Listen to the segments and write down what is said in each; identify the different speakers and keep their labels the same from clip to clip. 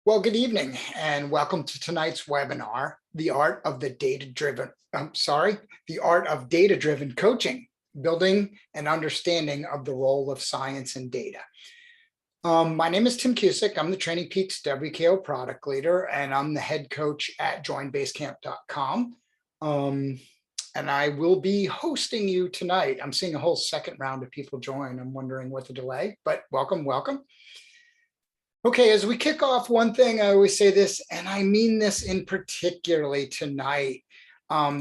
Speaker 1: Well, good evening and welcome to tonight's webinar, The Art of Data-Driven Coaching, Building an Understanding of the Role of Science and Data. My name is Tim Cusick. I'm the Training Peaks WKO product leader, and I'm the head coach at joinbasecamp.com. And I will be hosting you tonight. I'm seeing a whole second round of people join. I'm wondering what the delay, but welcome, welcome. Okay, as we kick off, one thing I always say this, and I mean this in particularly tonight.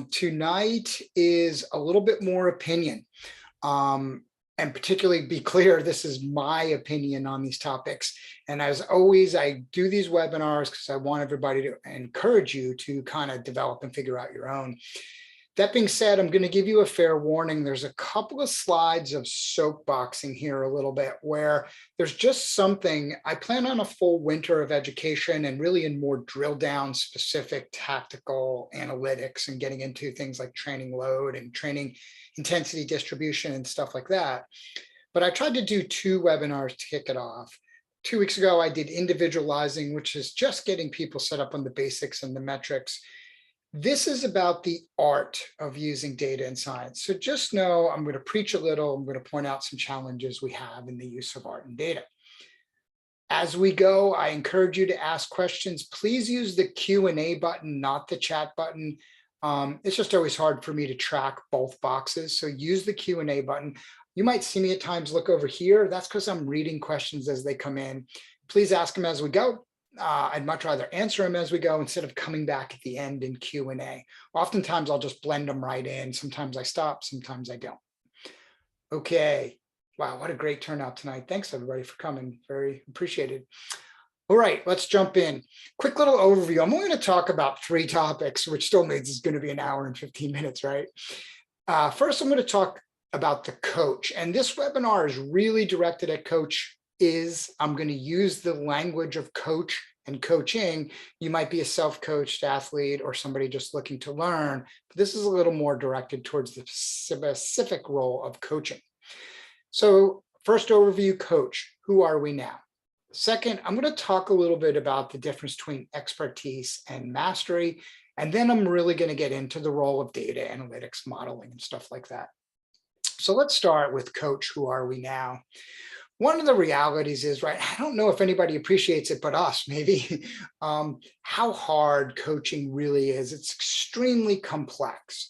Speaker 1: Tonight is a little bit more opinion. And particularly be clear, this is my opinion on these topics. And as always, I do these webinars because I want everybody to encourage you to kind of develop and figure out your own. That being said, I'm going to give you a fair warning. There's a couple of slides of soapboxing here a little bit where there's just something. I plan on a full winter of education and really in more drill down specific tactical analytics and getting into things like training load and training intensity distribution and stuff like that. But I tried to do two webinars to kick it off. 2 weeks ago, I did individualizing, which is just getting people set up on the basics and the metrics. This is about the art of using data in science. So just know I'm going to preach a little. I'm going to point out some challenges we have in the use of art and data. As we go, I encourage you to ask questions. Please use the Q&A button, not the chat button. It's just always hard for me to track both boxes. So use the Q&A button. You might see me at times look over here. That's because I'm reading questions as they come in. Please ask them as we go. I'd much rather answer them as we go instead of coming back at the end in Q&A. Oftentimes I'll just blend them right in. Sometimes I stop, sometimes I don't. Okay. Wow, what a great turnout tonight. Thanks everybody for coming. Very appreciated. All right, let's jump in. Quick little overview. I'm only going to talk about 3 topics, which still means it's going to be an hour and 15 minutes, right? First, I'm going to talk about the coach. And this webinar is really directed at I'm going to use the language of coach and coaching. You might be a self-coached athlete or somebody just looking to learn, but this is a little more directed towards the specific role of coaching. So first overview, coach, who are we now? Second, I'm going to talk a little bit about the difference between expertise and mastery. And then I'm really going to get into the role of data analytics modeling and stuff like that. So let's start with coach, who are we now? One of the realities is, right, I don't know if anybody appreciates it, but us maybe, how hard coaching really is. It's extremely complex.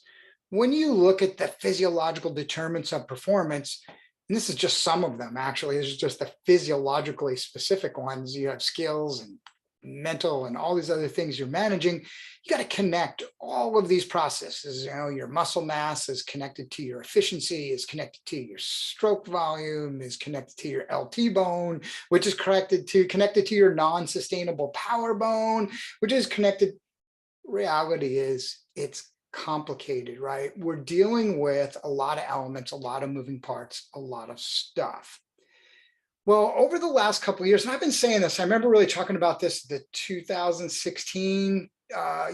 Speaker 1: When you look at the physiological determinants of performance, and this is just some of them, actually, this is just the physiologically specific ones. You have skills and mental and all these other things you're managing. You got to connect all of these processes. You know, your muscle mass is connected to your efficiency, is connected to your stroke volume, is connected to your LT bone, which is connected to your non-sustainable power bone, which is connected. Reality is it's complicated, right? We're dealing with a lot of elements, a lot of moving parts, a lot of stuff. Well, over the last couple of years, and I've been saying this, I remember really talking about this, the 2016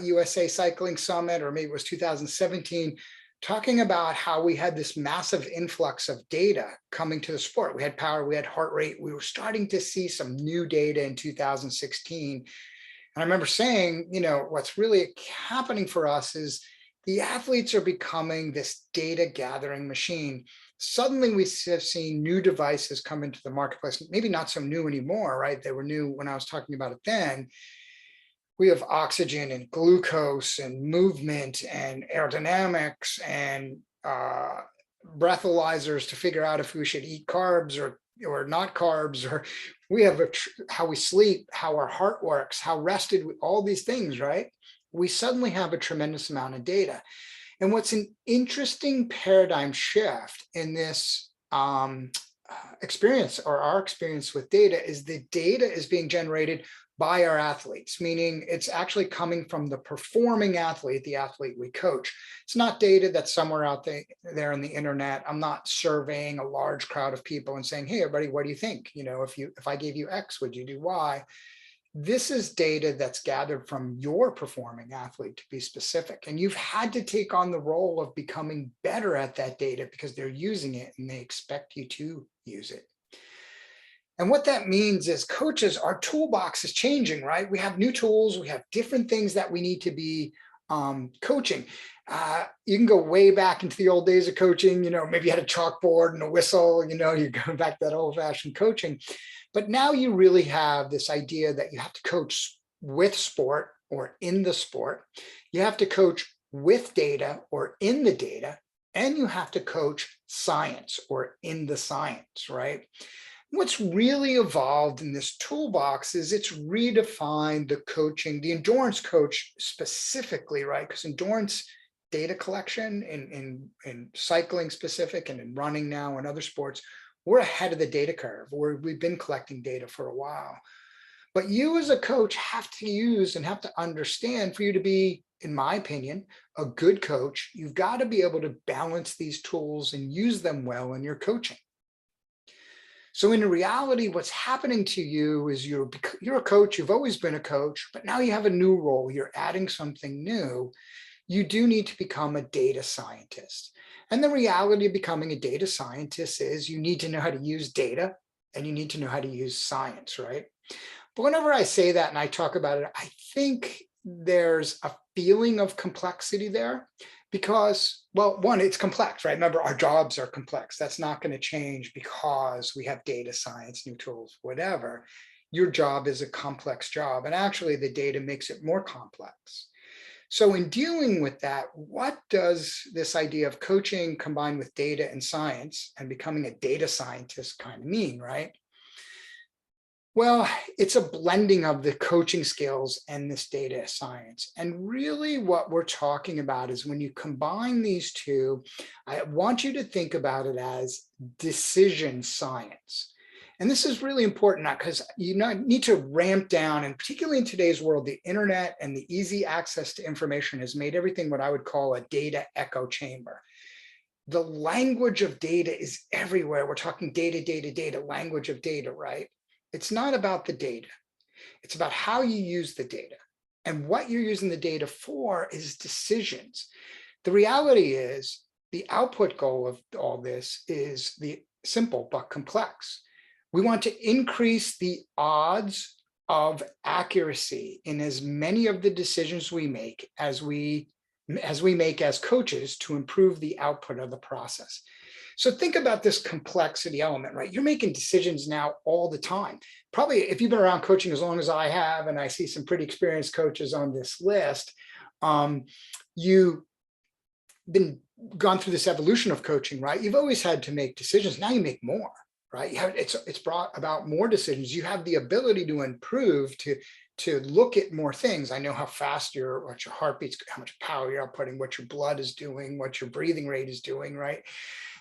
Speaker 1: USA Cycling Summit, or maybe it was 2017, talking about how we had this massive influx of data coming to the sport. We had power, we had heart rate. We were starting to see some new data in 2016. And I remember saying, you know, what's really happening for us is the athletes are becoming this data gathering machine. Suddenly we have seen new devices come into the marketplace, maybe not so new anymore, right? They were new when I was talking about it then. We have oxygen and glucose and movement and aerodynamics and breathalyzers to figure out if we should eat carbs or not carbs, or we have how we sleep, how our heart works, how rested, all these things, right? We suddenly have a tremendous amount of data. And what's an interesting paradigm shift in this experience, or our experience with data, is the data is being generated by our athletes, meaning it's actually coming from the performing athlete, the athlete we coach. It's not data that's somewhere out there on the internet. I'm not surveying a large crowd of people and saying, hey, everybody, what do you think? You know, if I gave you X, would you do Y? This is data that's gathered from your performing athlete, to be specific. And you've had to take on the role of becoming better at that data because they're using it and they expect you to use it. And what that means is coaches, our toolbox is changing, right? We have new tools, we have different things that we need to be coaching. You can go way back into the old days of coaching, maybe you had a chalkboard and a whistle, you're going back to that old fashioned coaching. But now you really have this idea that you have to coach with sport or in the sport. You have to coach with data or in the data, and you have to coach science or in the science, right? What's really evolved in this toolbox is it's redefined the coaching, the endurance coach specifically, right? Because endurance data collection in cycling specific and in running now and other sports, we're ahead of the data curve. We've been collecting data for a while. But you as a coach have to use and have to understand, for you to be, in my opinion, a good coach, you've got to be able to balance these tools and use them well in your coaching. So in reality, what's happening to you is you're a coach, you've always been a coach, but now you have a new role, you're adding something new. You do need to become a data scientist. And the reality of becoming a data scientist is you need to know how to use data and you need to know how to use science, right? But whenever I say that and I talk about it, I think there's a feeling of complexity there because, well, one, it's complex, right? Remember, our jobs are complex. That's not going to change because we have data science, new tools, whatever. Your job is a complex job. And actually, the data makes it more complex. So in dealing with that, what does this idea of coaching combined with data and science and becoming a data scientist kind of mean, right? Well, it's a blending of the coaching skills and this data science. And really what we're talking about is when you combine these two, I want you to think about it as decision science. And this is really important because you need to ramp down, and particularly in today's world, the internet and the easy access to information has made everything what I would call a data echo chamber. The language of data is everywhere. We're talking data, language of data, right? It's not about the data. It's about how you use the data. And what you're using the data for is decisions. The reality is the output goal of all this is the simple but complex. We want to increase the odds of accuracy in as many of the decisions we make as we make as coaches to improve the output of the process. So think about this complexity element, right? You're making decisions now all the time. Probably if you've been around coaching as long as I have, and I see some pretty experienced coaches on this list, you've gone through this evolution of coaching, right? You've always had to make decisions. Now you make more, right? It's brought about more decisions. You have the ability to improve, to look at more things. I know how fast what your heartbeat's, how much power you're outputting, what your blood is doing, what your breathing rate is doing, right?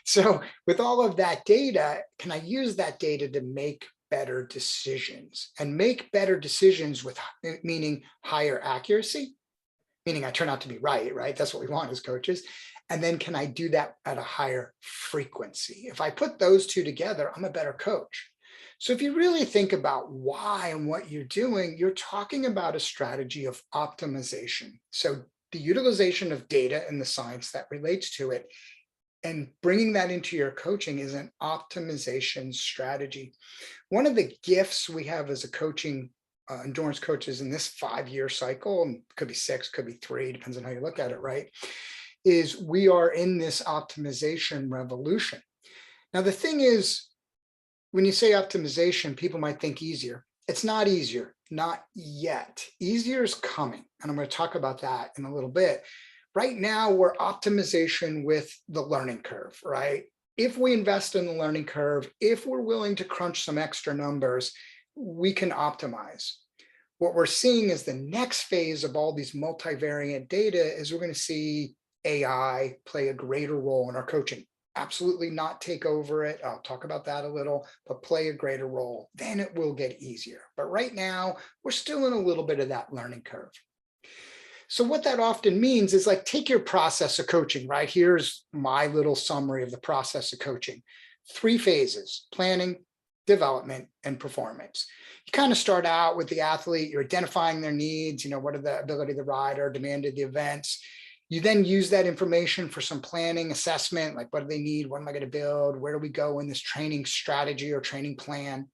Speaker 1: So with all of that data, can I use that data to make better decisions and make better decisions with, meaning higher accuracy, meaning I turn out to be right? That's what we want as coaches. And then can I do that at a higher frequency? If I put those two together, I'm a better coach. So if you really think about why and what you're doing, you're talking about a strategy of optimization. So the utilization of data and the science that relates to it, and bringing that into your coaching is an optimization strategy. One of the gifts we have as a coaching endurance coaches in this 5-year cycle, and could be 6, could be 3, depends on how you look at it, right? Is we are in this optimization revolution. Now, the thing is, when you say optimization, people might think easier. It's not easier, not yet. Easier is coming, and I'm going to talk about that in a little bit. Right now, we're optimization with the learning curve, right? If we invest in the learning curve, if we're willing to crunch some extra numbers, we can optimize. What we're seeing is the next phase of all these multivariate data is we're going to see AI play a greater role in our coaching. Absolutely not take over it. I'll talk about that a little, but play a greater role. Then it will get easier. But right now, we're still in a little bit of that learning curve. So what that often means is, like, take your process of coaching, right? Here's my little summary of the process of coaching. 3 phases: planning, development, and performance. You kind of start out with the athlete, you're identifying their needs, what are the ability of the rider, demand of the events. You then use that information for some planning, assessment, like what do they need, what am I going to build, where do we go in this training strategy or training plan.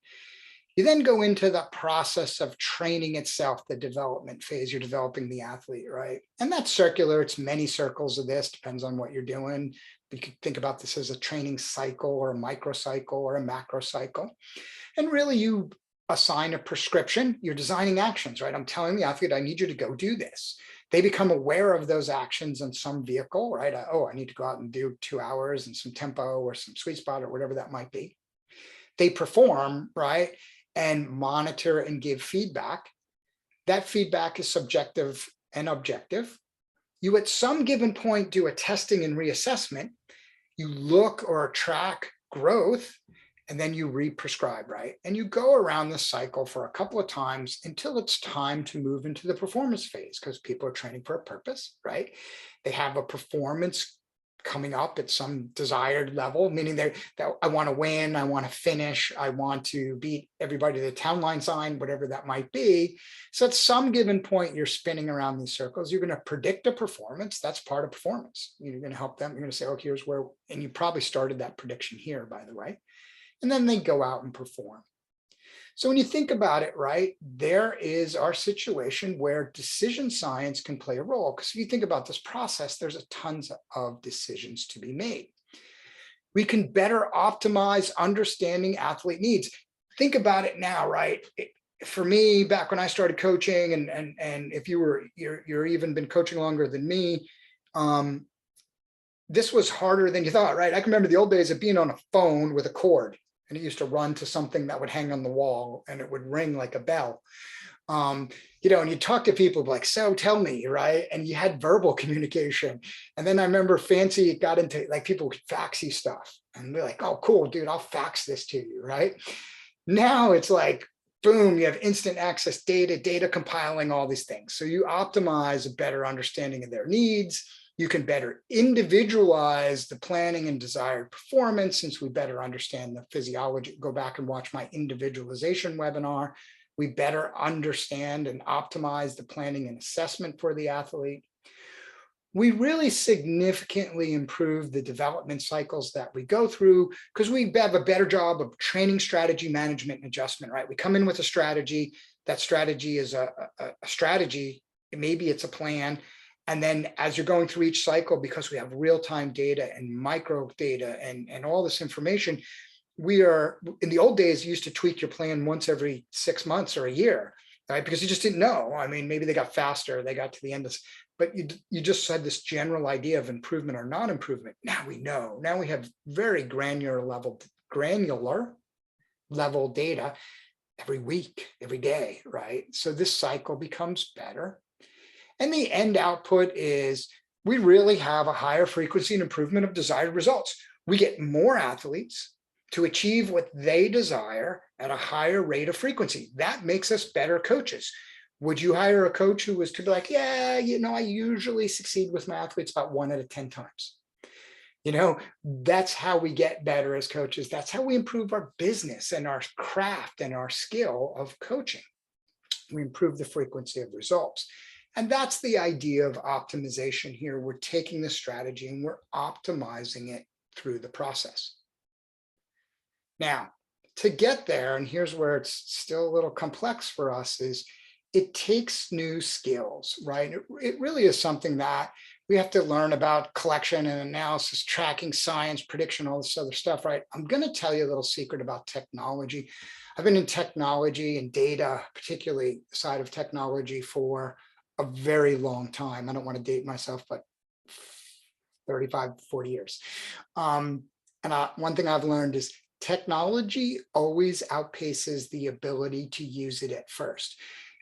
Speaker 1: You then go into the process of training itself, the development phase. You're developing the athlete, right? And that's circular. It's many circles of this, depends on what you're doing. You could think about this as a training cycle or a microcycle or a macro cycle. And really you assign a prescription, you're designing actions, right? I'm telling the athlete, I need you to go do this. They become aware of those actions in some vehicle, right? I need to go out and do 2 hours and some tempo or some sweet spot or whatever that might be. They perform, right? And monitor and give feedback. That feedback is subjective and objective. You at some given point do a testing and reassessment. You look or track growth, and then you re-prescribe, right? And you go around the cycle for a couple of times until it's time to move into the performance phase, because people are training for a purpose, right? They have a performance coming up at some desired level, meaning that I want to win, I want to finish, I want to beat everybody to the town line sign, whatever that might be. So at some given point, you're spinning around these circles. You're going to predict a performance. That's part of performance. You're going to help them. You're going to say, oh, here's where, and you probably started that prediction here, by the way. And then they go out and perform. So when you think about it, right, there is our situation where decision science can play a role. Because if you think about this process, there's tons of decisions to be made. We can better optimize understanding athlete needs. Think about it now, right? For me, back when I started coaching, and if you're even been coaching longer than me, this was harder than you thought, right? I can remember the old days of being on a phone with a cord. And it used to run to something that would hang on the wall and it would ring like a bell. And you talk to people like, so tell me, right? And you had verbal communication. And then I remember it got into like people would fax you stuff and be like, oh, cool, dude, I'll fax this to you, right? Now it's like, boom, you have instant access data compiling, all these things. So you optimize a better understanding of their needs. You can better individualize the planning and desired performance, since we better understand the physiology. Go back and watch my individualization webinar. We better understand and optimize the planning and assessment for the athlete. We really significantly improve the development cycles that we go through, because we have a better job of training, strategy, management, and adjustment, right? We come in with a strategy. That strategy is a strategy. Maybe it's a plan. And then as you're going through each cycle, because we have real-time data and micro data and all this information, we are, in the old days, you used to tweak your plan once every 6 months or a year, right? Because you just didn't know. I mean, maybe they got faster, they got to the end of this, but you just had this general idea of improvement or non-improvement. Now we know. Now we have very granular level data every week, every day, right? So this cycle becomes better. And the end output is we really have a higher frequency and improvement of desired results. We get more athletes to achieve what they desire at a higher rate of frequency. That makes us better coaches. Would you hire a coach who was to be like, yeah, I usually succeed with my athletes about 1 out of 10 times? That's how we get better as coaches. That's how we improve our business and our craft and our skill of coaching. We improve the frequency of results. And that's the idea of optimization here. We're taking the strategy and we're optimizing it through the process. Now, to get there, and here's where it's still a little complex for us, is it takes new skills, right? It really is something that we have to learn about: collection and analysis, tracking, science, prediction, all this other stuff, right? I'm going to tell you a little secret about technology. I've been in technology and data, particularly the side of technology, for a very long time. I don't want to date myself, but 35, 40 years. And one thing I've learned is technology always outpaces the ability to use it at first.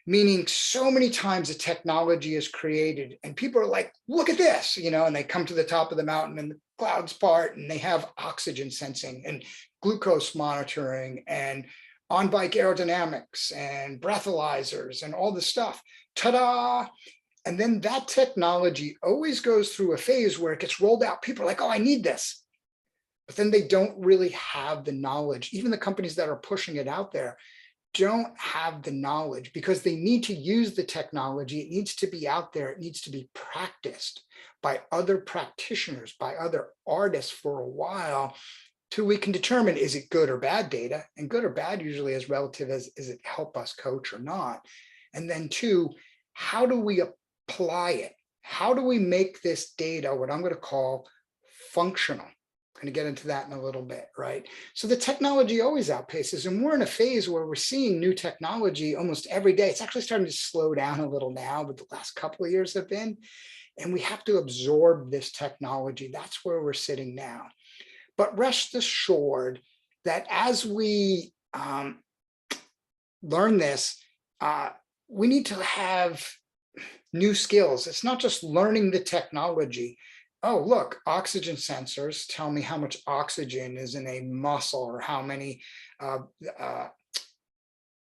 Speaker 1: Meaning, so many times the technology is created and people are like, look at this, and they come to the top of the mountain and the clouds part and they have oxygen sensing and glucose monitoring and on-bike aerodynamics and breathalyzers and all this stuff. Ta-da! And then that technology always goes through a phase where it gets rolled out. People are like, oh, I need this. But then they don't really have the knowledge. Even the companies that are pushing it out there don't have the knowledge, because they need to use the technology. It needs to be out there. It needs to be practiced by other practitioners, by other artists for a while. Two, we can determine, is it good or bad data? And good or bad usually is relative as, is it help us coach or not? And then two, how do we apply it? How do we make this data what I'm going to call functional? I'm going to get into that in a little bit, right? So the technology always outpaces, and we're in a phase where we're seeing new technology almost every day. It's actually starting to slow down a little now, but the last couple of years have been, and we have to absorb this technology. That's where we're sitting now. But rest assured that as we learn this, we need to have new skills. It's not just learning the technology. Oh, look, oxygen sensors tell me how much oxygen is in a muscle, or how many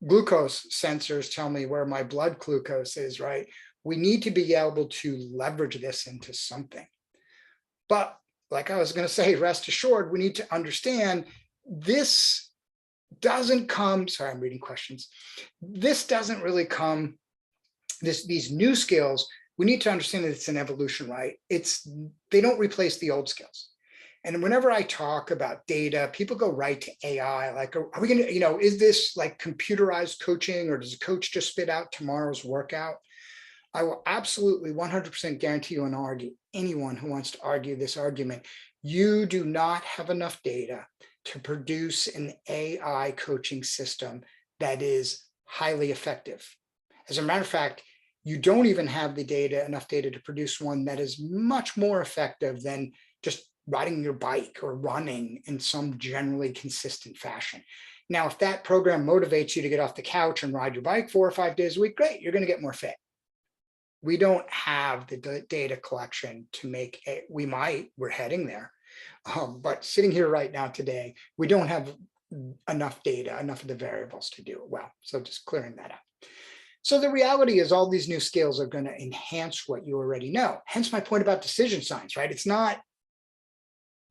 Speaker 1: glucose sensors tell me where my blood glucose is, right? We need to be able to leverage this into something. But like I was going to say, rest assured, we need to understand this doesn't come, sorry, I'm reading questions. This doesn't really come, these new skills, we need to understand that it's an evolution, right? They don't replace the old skills. And whenever I talk about data, people go right to AI, like, are we going to, is this like computerized coaching, or does a coach just spit out tomorrow's workout? I will absolutely 100% guarantee you and argue, anyone who wants to argue this argument, you do not have enough data to produce an AI coaching system that is highly effective. As a matter of fact, you don't even have the data, enough data to produce one that is much more effective than just riding your bike or running in some generally consistent fashion. Now, if that program motivates you to get off the couch and ride your bike 4 or 5 days a week, great, you're going to get more fit. We don't have the data collection to make it. We're heading there. But sitting here right now today, we don't have enough data, enough of the variables to do it well. So just clearing that up. So the reality is all these new skills are going to enhance what you already know. Hence my point about decision science, right? It's not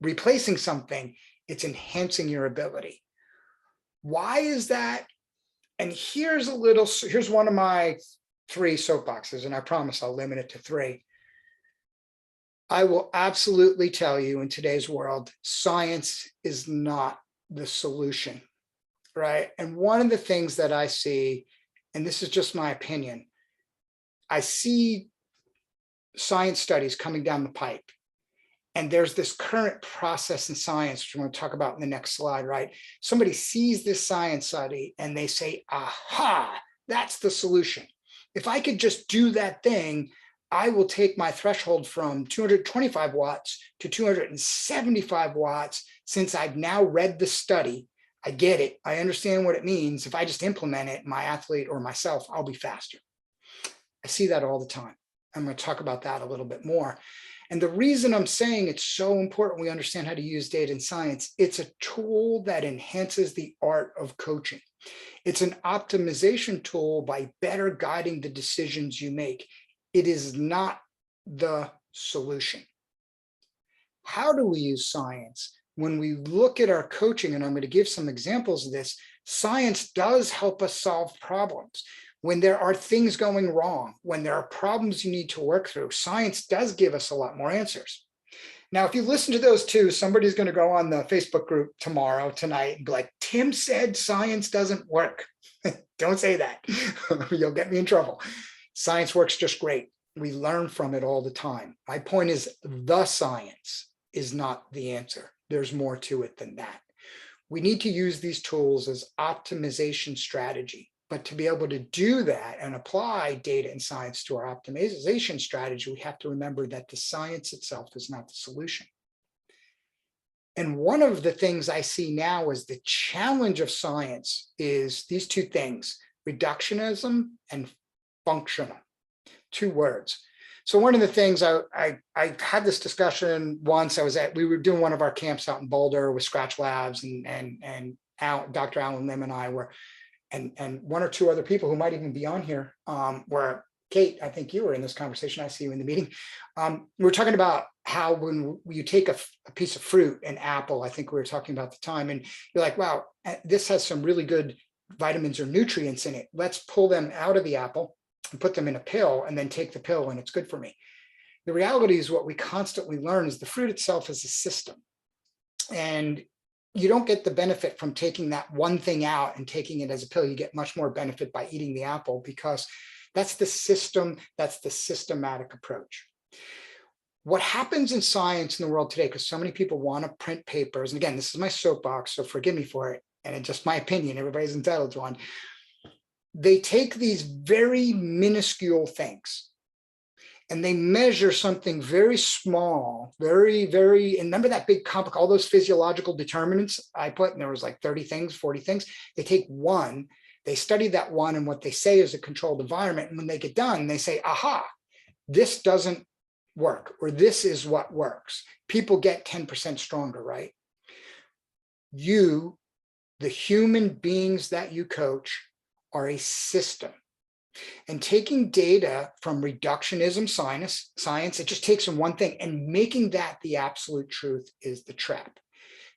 Speaker 1: replacing something, it's enhancing your ability. Why is that? And here's one of my 3 soapboxes, and I promise I'll limit it to 3. I will absolutely tell you, in today's world, science is not the solution, right? And one of the things that I see, and this is just my opinion, I see science studies coming down the pipe, and there's this current process in science, which I'm going to talk about in the next slide, right? Somebody sees this science study and they say, aha, that's the solution. If I could just do that thing, I will take my threshold from 225 watts to 275 watts. Since I've now read the study, I get it, I understand what it means. If I just implement it, my athlete or myself, I'll be faster. I see that all the time. I'm going to talk about that a little bit more. And the reason I'm saying it's so important we understand how to use data and science, it's a tool that enhances the art of coaching. It's an optimization tool by better guiding the decisions you make. It is not the solution. How do we use science? When we look at our coaching, and I'm going to give some examples of this, science does help us solve problems. When there are things going wrong, when there are problems you need to work through, science does give us a lot more answers. Now, if you listen to those two, somebody's going to go on the Facebook group tomorrow, tonight, and be like, Tim said science doesn't work. Don't say that. You'll get me in trouble. Science works just great. We learn from it all the time. My point is, the science is not the answer. There's more to it than that. We need to use these tools as optimization strategy. But to be able to do that and apply data and science to our optimization strategy, we have to remember that the science itself is not the solution. And one of the things I see now as the challenge of science is these 2 things, reductionism and functional, 2 words. So one of the things I had this discussion once. We were doing one of our camps out in Boulder with Scratch Labs, and Dr. Alan Lim and I were, and 1 or 2 other people who might even be on here, where Kate, I think you were in this conversation. I see you in the meeting. We were talking about how when you take a piece of fruit, an apple, I think we were talking about the time, and you're like, wow, this has some really good vitamins or nutrients in it. Let's pull them out of the apple and put them in a pill, and then take the pill and it's good for me. The reality is, what we constantly learn is the fruit itself is a system. And you don't get the benefit from taking that one thing out and taking it as a pill. You get much more benefit by eating the apple, because that's the system, that's the systematic approach. What happens in science in the world today, because so many people want to print papers, and again, this is my soapbox, so forgive me for it, and it's just my opinion, everybody's entitled to one. They take these very minuscule things and they measure something very small, very, very, and remember that big complex, all those physiological determinants I put, and there was like 30 things, 40 things. They take one, they study that one and what they say is a controlled environment. And when they get done, they say, aha, this doesn't work, or this is what works. People get 10% stronger, right? You, the human beings that you coach, are a system. And taking data from reductionism science, it just takes from one thing and making that the absolute truth is the trap.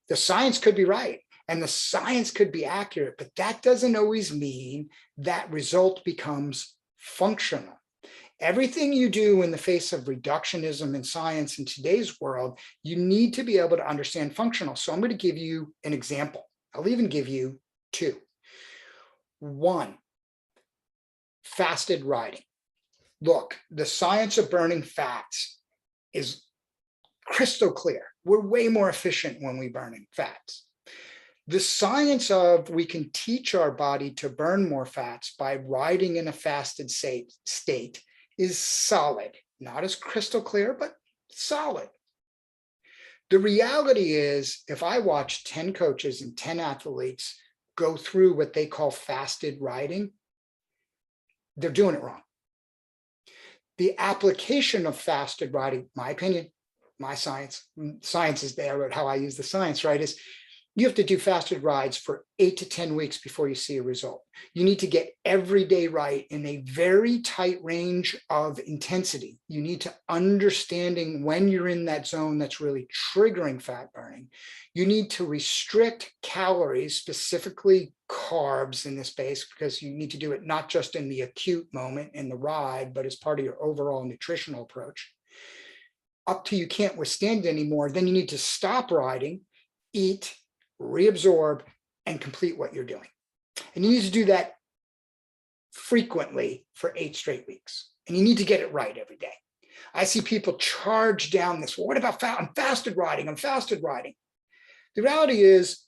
Speaker 1: The science could be right and the science could be accurate, but that doesn't always mean that result becomes functional. Everything you do in the face of reductionism in science in today's world, you need to be able to understand functional. So I'm going to give you an example. I'll even give you two. One, fasted riding. Look, the science of burning fats is crystal clear. We're way more efficient when we burn fats. The science of we can teach our body to burn more fats by riding in a fasted state is solid. Not as crystal clear, but solid. The reality is, if I watch 10 coaches and 10 athletes go through what they call fasted riding, they're doing it wrong. The application of fasted riding, my opinion, my science is there, but how I use the science, right, is you have to do fasted rides for 8 to 10 weeks before you see a result. You need to get every day right in a very tight range of intensity. You need to understanding when you're in that zone that's really triggering fat burning. You need to restrict calories, specifically carbs in this space, because you need to do it not just in the acute moment in the ride, but as part of your overall nutritional approach. Up till you can't withstand it anymore, then you need to stop riding, eat, reabsorb, and complete what you're doing. And you need to do that frequently for 8 straight weeks. And you need to get it right every day. I see people charge down this, well, what about I'm fasted riding, I'm fasted riding. The reality is,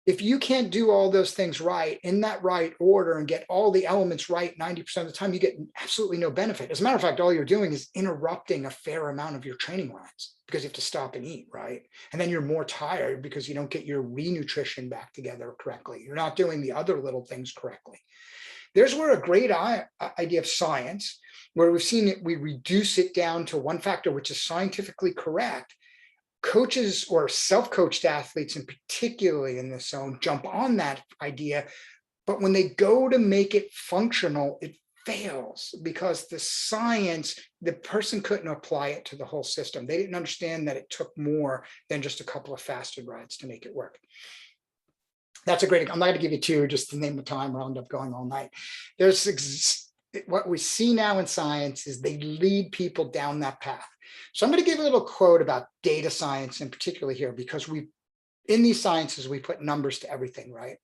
Speaker 1: if you can't do all those things right in that right order and get all the elements right 90% of the time, you get absolutely no benefit. As a matter of fact, all you're doing is interrupting a fair amount of your training lines because you have to stop and eat, right? And then you're more tired because you don't get your renutrition back together correctly. You're not doing the other little things correctly. There's where a great idea of science, where we've seen it, we reduce it down to one factor, which is scientifically correct. Coaches or self-coached athletes, and particularly in this zone, jump on that idea, but when they go to make it functional, it fails because the science, the person couldn't apply it to the whole system. They didn't understand that it took more than just a couple of fasted rides to make it work. That's a great, I'm not going to give you two, just to name the time, or I'll end up going all night. What we see now in science is they lead people down that path. So I'm going to give a little quote about data science in particular here, because in these sciences, we put numbers to everything, right?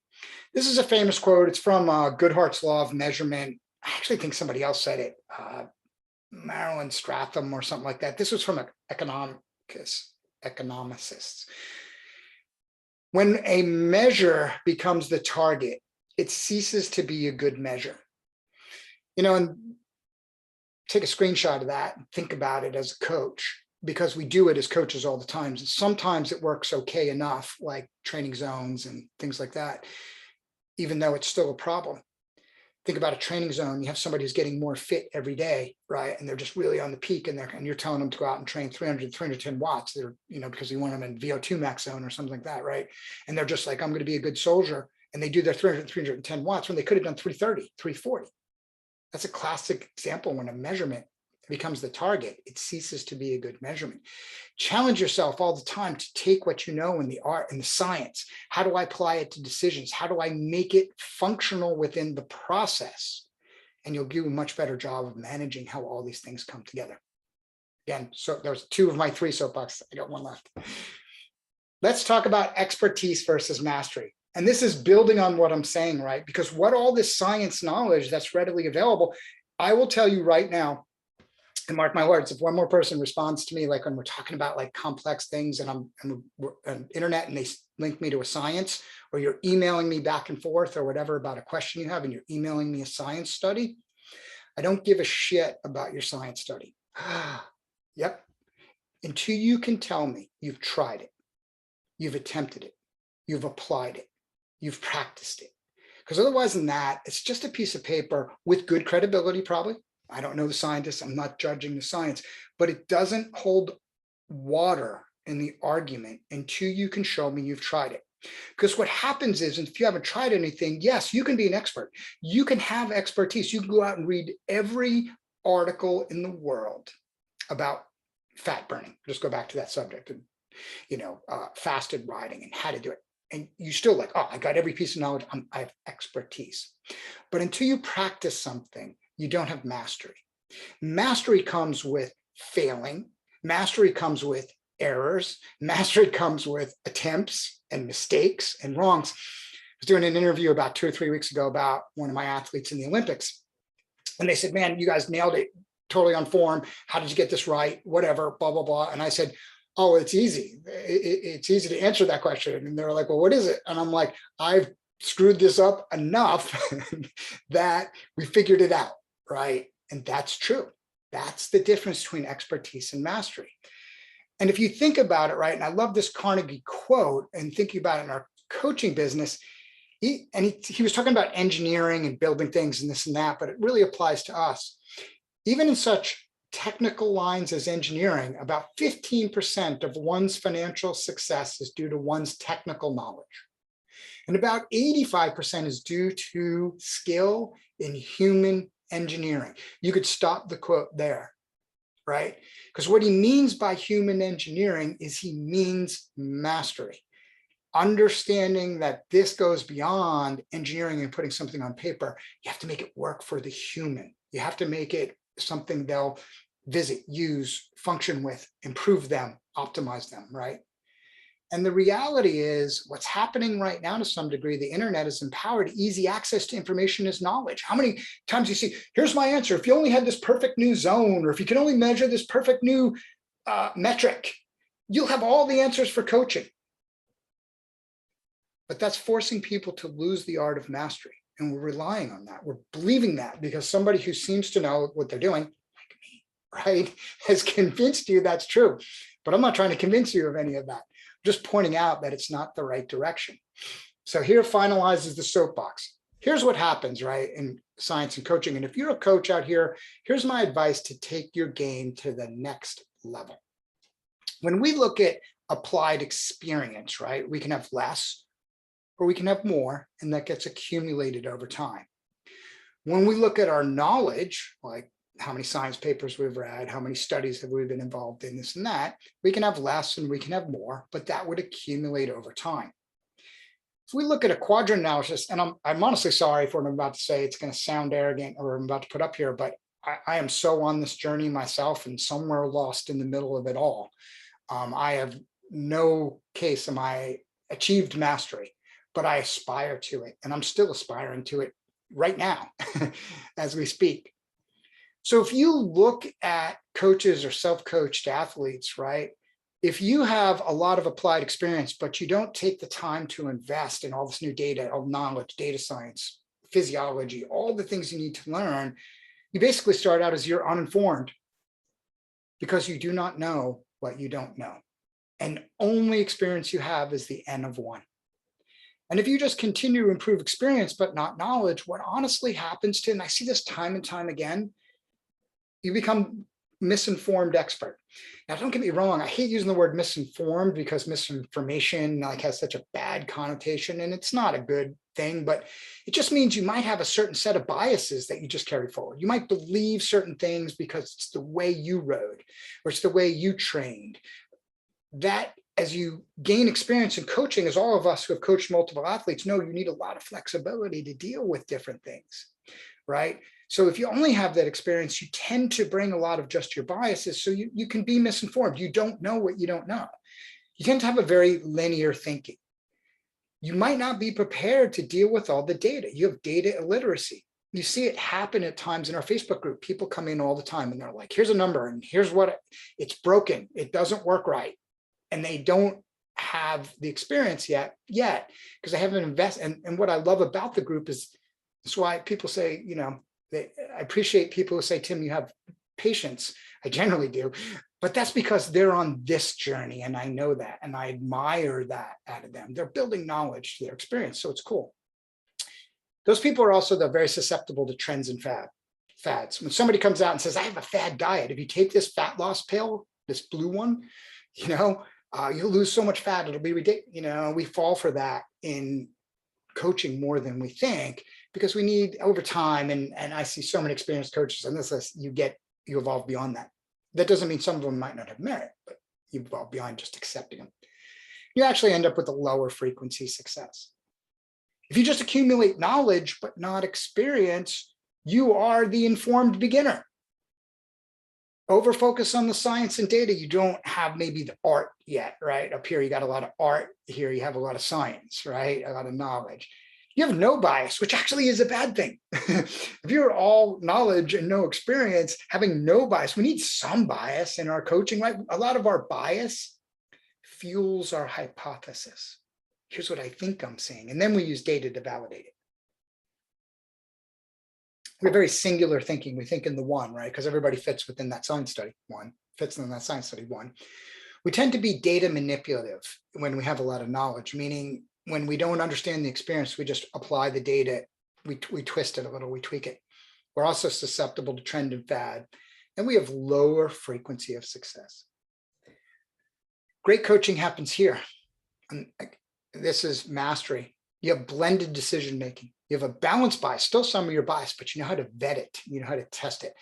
Speaker 1: This is a famous quote. It's from Goodhart's Law of Measurement. I actually think somebody else said it, Marilyn Stratham or something like that. This was from economicists. When a measure becomes the target, it ceases to be a good measure. You know, and take a screenshot of that and think about it as a coach, because we do it as coaches all the time. Sometimes it works okay enough, like training zones and things like that, even though it's still a problem. Think about a training zone. You have somebody who's getting more fit every day, right? And they're just really on the peak, and you're telling them to go out and train 300, 310 watts. They're, because you want them in VO2 max zone or something like that, right? And they're just like, I'm going to be a good soldier. And they do their 300, 310 watts when they could have done 330, 340. That's a classic example. When a measurement becomes the target, it ceases to be a good measurement. Challenge yourself all the time to take what you know in the art and the science. How do I apply it to decisions? How do I make it functional within the process? And you'll do a much better job of managing how all these things come together. Again, so there's 2 of my 3 soapboxes. I got 1 left. Let's talk about expertise versus mastery. And this is building on what I'm saying, right? Because what all this science knowledge that's readily available, I will tell you right now, and mark my words, if one more person responds to me, like when we're talking about like complex things and I'm on internet and they link me to a science, or you're emailing me back and forth or whatever about a question you have and you're emailing me a science study, I don't give a shit about your science study. Yep. Until you can tell me you've tried it, you've attempted it, you've applied it, you've practiced it. Because otherwise than that, it's just a piece of paper with good credibility, probably. I don't know the scientists, I'm not judging the science, but it doesn't hold water in the argument until you can show me you've tried it. Because what happens is, if you haven't tried anything, yes, you can be an expert. You can have expertise. You can go out and read every article in the world about fat burning. Just go back to that subject and, fasted riding and how to do it. And you still like, oh, I got every piece of knowledge. I have expertise. But until you practice something, you don't have mastery. Mastery comes with failing. Mastery comes with errors. Mastery comes with attempts and mistakes and wrongs. I was doing an interview about 2 or 3 weeks ago about one of my athletes in the Olympics. And they said, man, you guys nailed it, totally on form. How did you get this right? Whatever, blah, blah, blah. And I said, oh, it's easy. It's easy to answer that question. And they're like, well, what is it? And I'm like, I've screwed this up enough that we figured it out, right? And that's true. That's the difference between expertise and mastery. And if you think about it, right, and I love this Carnegie quote, and thinking about it in our coaching business, he was talking about engineering and building things and this and that, but it really applies to us. Even in such technical lines as engineering, about 15% of one's financial success is due to one's technical knowledge. And about 85% is due to skill in human engineering. You could stop the quote there, right? Because what he means by human engineering is he means mastery. Understanding that this goes beyond engineering and putting something on paper. You have to make it work for the human. You have to make it something they'll visit, use, function with, improve them, optimize them, right? And the reality is what's happening right now to some degree, the internet is empowered. Easy access to information is knowledge. How many times you see, here's my answer. If you only had this perfect new zone, or if you can only measure this perfect new metric, you'll have all the answers for coaching. But that's forcing people to lose the art of mastery. And we're relying on that. We're believing that because somebody who seems to know what they're doing, like me, right, has convinced you that's true. But I'm not trying to convince you of any of that. I'm just pointing out that it's not the right direction. So here finalizes the soapbox. Here's what happens, right, in science and coaching. And if you're a coach out here, here's my advice to take your game to the next level. When we look at applied experience, right, we can have less, or we can have more, and that gets accumulated over time. When we look at our knowledge, like how many science papers we've read, how many studies have we been involved in, this and that, we can have less and we can have more, but that would accumulate over time. If we look at a quadrant analysis, and I'm honestly sorry for what I'm about to say, it's going to sound arrogant or I'm about to put up here, but I am so on this journey myself and somewhere lost in the middle of it all. I have no case am I achieved mastery, but I aspire to it, and I'm still aspiring to it right now as we speak. So if you look at coaches or self-coached athletes, right, if you have a lot of applied experience, but you don't take the time to invest in all this new data, all knowledge, data science, physiology, all the things you need to learn, you basically start out as you're uninformed because you do not know what you don't know. And only experience you have is the N of one. And if you just continue to improve experience, but not knowledge, what honestly happens to, and I see this time and time again, you become misinformed expert. Now, don't get me wrong. I hate using the word misinformed because misinformation like has such a bad connotation, and it's not a good thing, but it just means you might have a certain set of biases that you just carry forward. You might believe certain things because it's the way you rode or it's the way you trained. That as you gain experience in coaching, as all of us who have coached multiple athletes know, you need a lot of flexibility to deal with different things, right? So if you only have that experience, you tend to bring a lot of just your biases. So you can be misinformed. You don't know what you don't know. You tend to have a very linear thinking. You might not be prepared to deal with all the data. You have data illiteracy. You see it happen at times in our Facebook group. People come in all the time and they're like, here's a number and here's what it's broken. It doesn't work right. And they don't have the experience yet, because they haven't invested. And what I love about the group is, that's why people say, I appreciate people who say, Tim, you have patience. I generally do, but that's because they're on this journey. And I know that, and I admire that out of them. They're building knowledge to their experience. So it's cool. Those people are also, they're very susceptible to trends and fads. When somebody comes out and says, I have a fad diet, if you take this fat loss pill, this blue one, you'll lose so much fat, it'll be ridiculous. We fall for that in coaching more than we think, because we need over time, and I see so many experienced coaches on this list, you evolve beyond that. That doesn't mean some of them might not have merit, but you evolve beyond just accepting them. You actually end up with a lower frequency success. If you just accumulate knowledge but not experience, you are the informed beginner. Over focus on the science and data, you don't have maybe the art yet, right? Up here, you got a lot of art. Here, you have a lot of science, right? A lot of knowledge. You have no bias, which actually is a bad thing. If you're all knowledge and no experience, having no bias, we need some bias in our coaching, right? A lot of our bias fuels our hypothesis. Here's what I think I'm saying. And then we use data to validate it. We have very singular thinking. We think in the one, right? Because everybody fits within that science study, one. Fits in that science study, one. We tend to be data manipulative when we have a lot of knowledge, meaning when we don't understand the experience, we just apply the data, we twist it a little, we tweak it. We're also susceptible to trend and fad, and we have lower frequency of success. Great coaching happens here. And this is mastery. You have blended decision-making. You have a balanced bias, still some of your bias, but you know how to vet it. You know how to test it.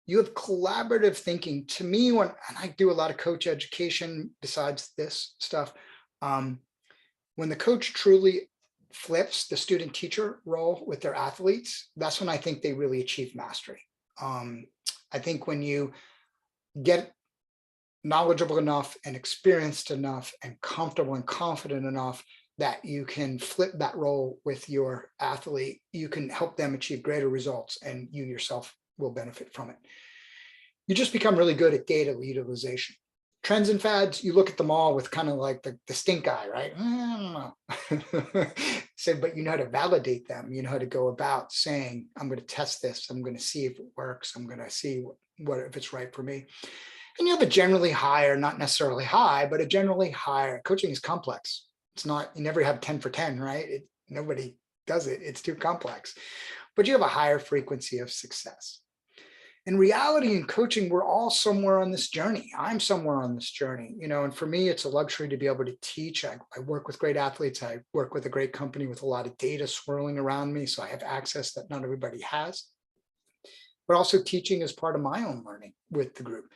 Speaker 1: You have collaborative thinking. To me, and I do a lot of coach education besides this stuff, when the coach truly flips the student teacher role with their athletes, that's when I think they really achieve mastery. I think when you get knowledgeable enough and experienced enough and comfortable and confident enough that you can flip that role with your athlete, you can help them achieve greater results, and you yourself will benefit from it. You just become really good at data utilization. Trends and fads, you look at them all with kind of like the stink eye, right? I don't know. But you know how to validate them. You know how to go about saying, I'm going to test this. I'm going to see if it works. I'm going to see what if it's right for me. And you have a generally higher, not necessarily high, but a generally higher. Coaching is complex. It's not, you never have 10 for 10, right? Nobody does it. It's too complex. But you have a higher frequency of success. In reality, in coaching, we're all somewhere on this journey. I'm somewhere on this journey, and for me, it's a luxury to be able to teach. I work with great athletes. I work with a great company with a lot of data swirling around me, so I have access that not everybody has. But also teaching is part of my own learning with the group.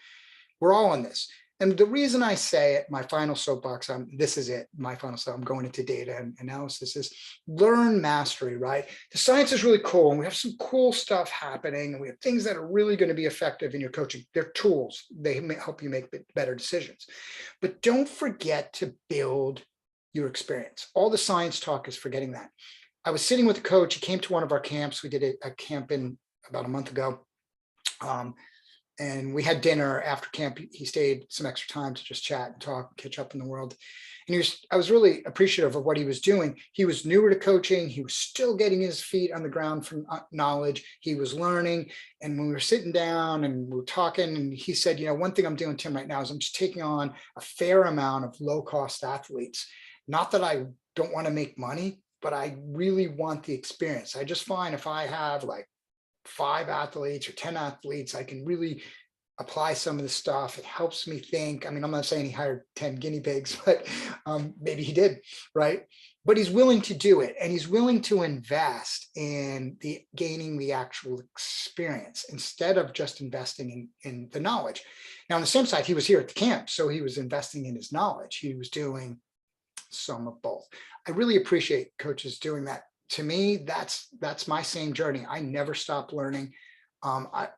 Speaker 1: We're all on this. And the reason I say it, my final soapbox, this is it, my final soapbox, I'm going into data and analysis, is learn mastery, right? The science is really cool, and we have some cool stuff happening, and we have things that are really going to be effective in your coaching. They're tools. They help you make better decisions. But don't forget to build your experience. All the science talk is forgetting that. I was sitting with a coach. He came to one of our camps. We did a camp in about a month ago. And we had dinner after camp. He stayed some extra time to just chat and talk, catch up in the world. And I was really appreciative of what he was doing. He was newer to coaching. He was still getting his feet on the ground from knowledge. He was learning. And when we were sitting down and we were talking, and he said, one thing I'm doing, Tim, right now is I'm just taking on a fair amount of low-cost athletes. Not that I don't want to make money, but I really want the experience. I just find if I have like 5 athletes or 10 athletes, I can really apply some of the stuff. It helps me think. I mean, I'm not saying he hired 10 guinea pigs, but maybe he did, right? But he's willing to do it, and he's willing to invest in gaining the actual experience instead of just investing in the knowledge. Now, on the same side, he was here at the camp, so he was investing in his knowledge. He was doing some of both. I really appreciate coaches doing that. To me, that's my same journey. I never stop learning.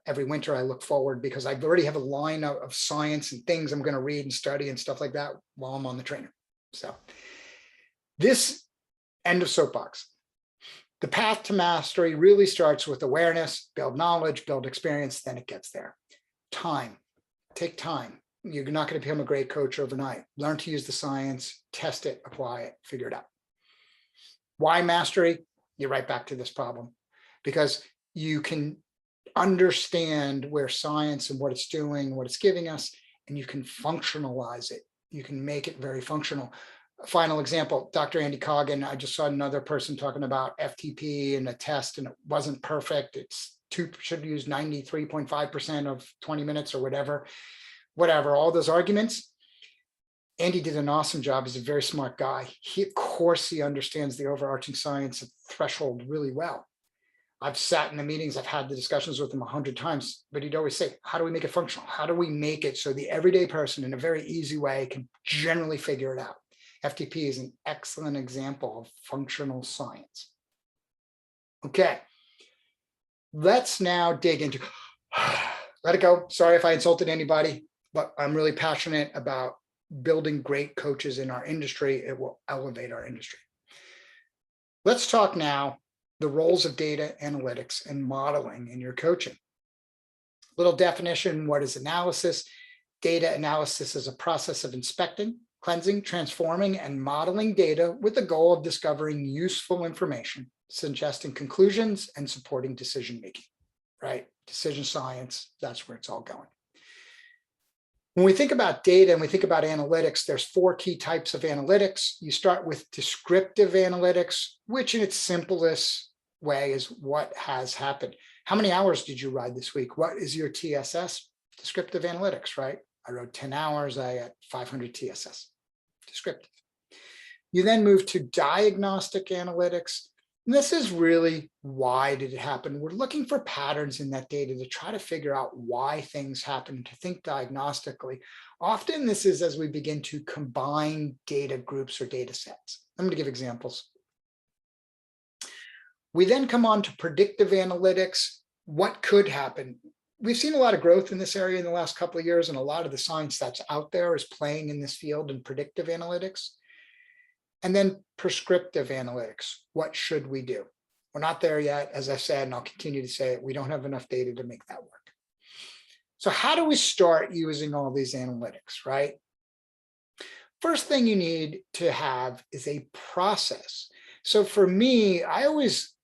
Speaker 1: Every winter I look forward because I already have a line of science and things I'm going to read and study and stuff like that while I'm on the trainer. So this end of soapbox. The path to mastery really starts with awareness, build knowledge, build experience, then it gets there. Time, take time. You're not going to become a great coach overnight. Learn to use the science, test it, apply it, figure it out. Why mastery? You're right back to this problem because you can understand where science and what it's doing, what it's giving us, and you can functionalize it. You can make it very functional. Final example, Dr. Andy Coggin, I just saw another person talking about FTP and a test, and it wasn't perfect. It's should use 93.5% of 20 minutes or whatever, all those arguments. Andy did an awesome job. He's a very smart guy. Of course, he understands the overarching science of threshold really well. I've sat in the meetings, I've had the discussions with him 100 times, but he'd always say, how do we make it functional? How do we make it so the everyday person in a very easy way can generally figure it out? FTP is an excellent example of functional science. Okay, let's now dig into, let it go. Sorry if I insulted anybody, but I'm really passionate about building great coaches in our industry. It will elevate our industry. Let's talk now the roles of data analytics and modeling in your coaching. Little definition, what is analysis? Data analysis is a process of inspecting, cleansing, transforming, and modeling data with the goal of discovering useful information, suggesting conclusions, and supporting decision-making, right? Decision science, that's where it's all going. When we think about data and we think about analytics, there's 4 key types of analytics. You start with descriptive analytics, which in its simplest way is what has happened. How many hours did you ride this week? What is your TSS? Descriptive analytics, right? I rode 10 hours, I had 500 TSS, descriptive. You then move to diagnostic analytics. And this is really, why did it happen? We're looking for patterns in that data to try to figure out why things happen, to think diagnostically. Often this is as we begin to combine data groups or data sets. I'm going to give examples. We then come on to predictive analytics. What could happen? We've seen a lot of growth in this area in the last couple of years, and a lot of the science that's out there is playing in this field in predictive analytics. And then prescriptive analytics. What should we do? We're not there yet, as I said, and I'll continue to say it. We don't have enough data to make that work. So how do we start using all these analytics, right? First thing you need to have is a process. So for me, I always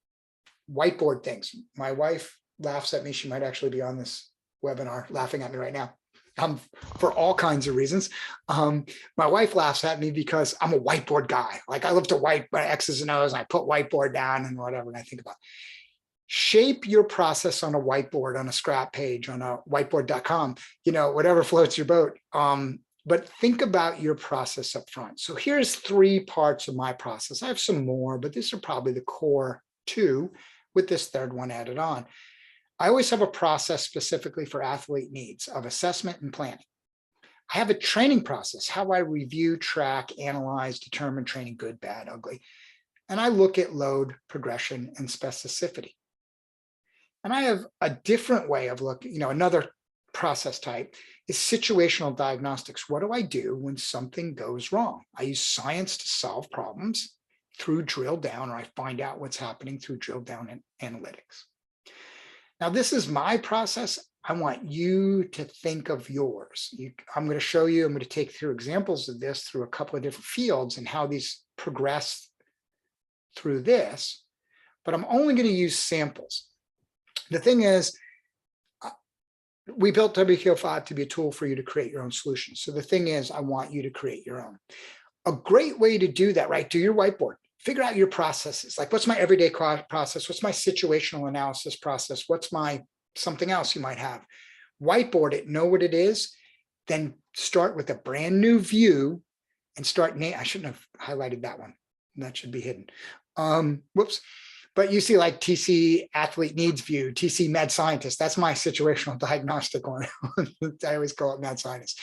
Speaker 1: whiteboard things. My wife laughs at me. She might actually be on this webinar laughing at me right now. For all kinds of reasons. My wife laughs at me because I'm a whiteboard guy. Like I love to write my X's and O's and I put whiteboard down and whatever, and I think about it. Shape your process on a whiteboard, on a scrap page, on a whiteboard.com, whatever floats your boat. But think about your process up front. So here's 3 parts of my process. I have some more, but these are probably the core 2 with this 3rd one added on. I always have a process specifically for athlete needs of assessment and planning. I have a training process, how I review, track, analyze, determine training good, bad, ugly. And I look at load, progression, and specificity. And I have a different way of looking, another process type is situational diagnostics. What do I do when something goes wrong? I use science to solve problems through drill down, or I find out what's happening through drill down analytics. Now, this is my process. I want you to think of yours. I'm going to show you, I'm going to take through examples of this through a couple of different fields and how these progress through this, but I'm only going to use samples. The thing is, we built WKO5 to be a tool for you to create your own solutions. So the thing is, I want you to create your own. A great way to do that, right? Do your whiteboard. Figure out your processes. Like, what's my everyday process? What's my situational analysis process? What's my something else you might have? Whiteboard it, know what it is, then start with a brand new view and start I shouldn't have highlighted that one. That should be hidden. Whoops. But you see like TC athlete needs view, TC med scientist. That's my situational diagnostic one. I always call it med scientist.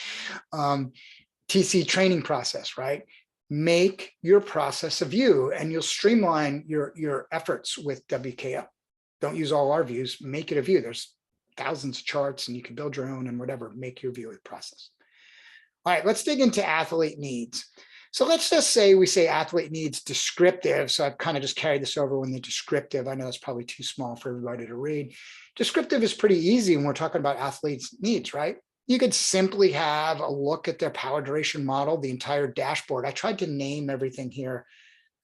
Speaker 1: TC training process, right? Make your process a view and you'll streamline your efforts with WKO. Don't use all our views, make it a view. There's thousands of charts, and you can build your own and whatever, make your view of the process. All right, let's dig into athlete needs. So let's just say we say athlete needs descriptive. So I've kind of just carried this over when the descriptive, I know it's probably too small for everybody to read. Descriptive is pretty easy when we're talking about athletes' needs, right? You could simply have a look at their power duration model, the entire dashboard. I tried to name everything here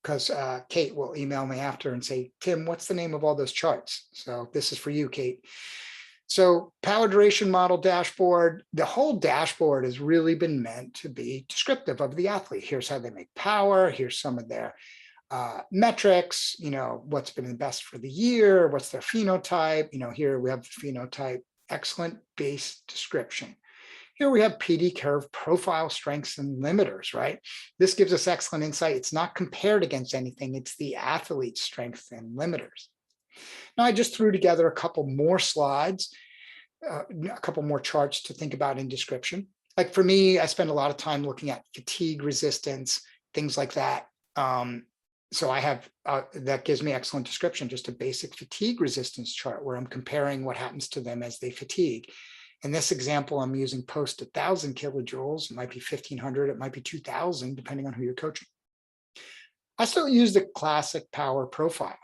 Speaker 1: because Kate will email me after and say, Tim, what's the name of all those charts? So this is for you, Kate. So power duration model dashboard, the whole dashboard has really been meant to be descriptive of the athlete. Here's how they make power. Here's some of their metrics, what's been the best for the year, what's their phenotype. Here we have the phenotype, excellent base description. Here we have PD curve profile strengths and limiters, right? This gives us excellent insight. It's not compared against anything. It's the athlete's strengths and limiters. Now, I just threw together a couple more slides, a couple more charts to think about in description. Like for me, I spend a lot of time looking at fatigue resistance, things like that. So I have, that gives me excellent description, just a basic fatigue resistance chart where I'm comparing what happens to them as they fatigue. In this example, I'm using post 1,000 kilojoules. It might be 1,500, it might be 2,000, depending on who you're coaching. I still use the classic power profile,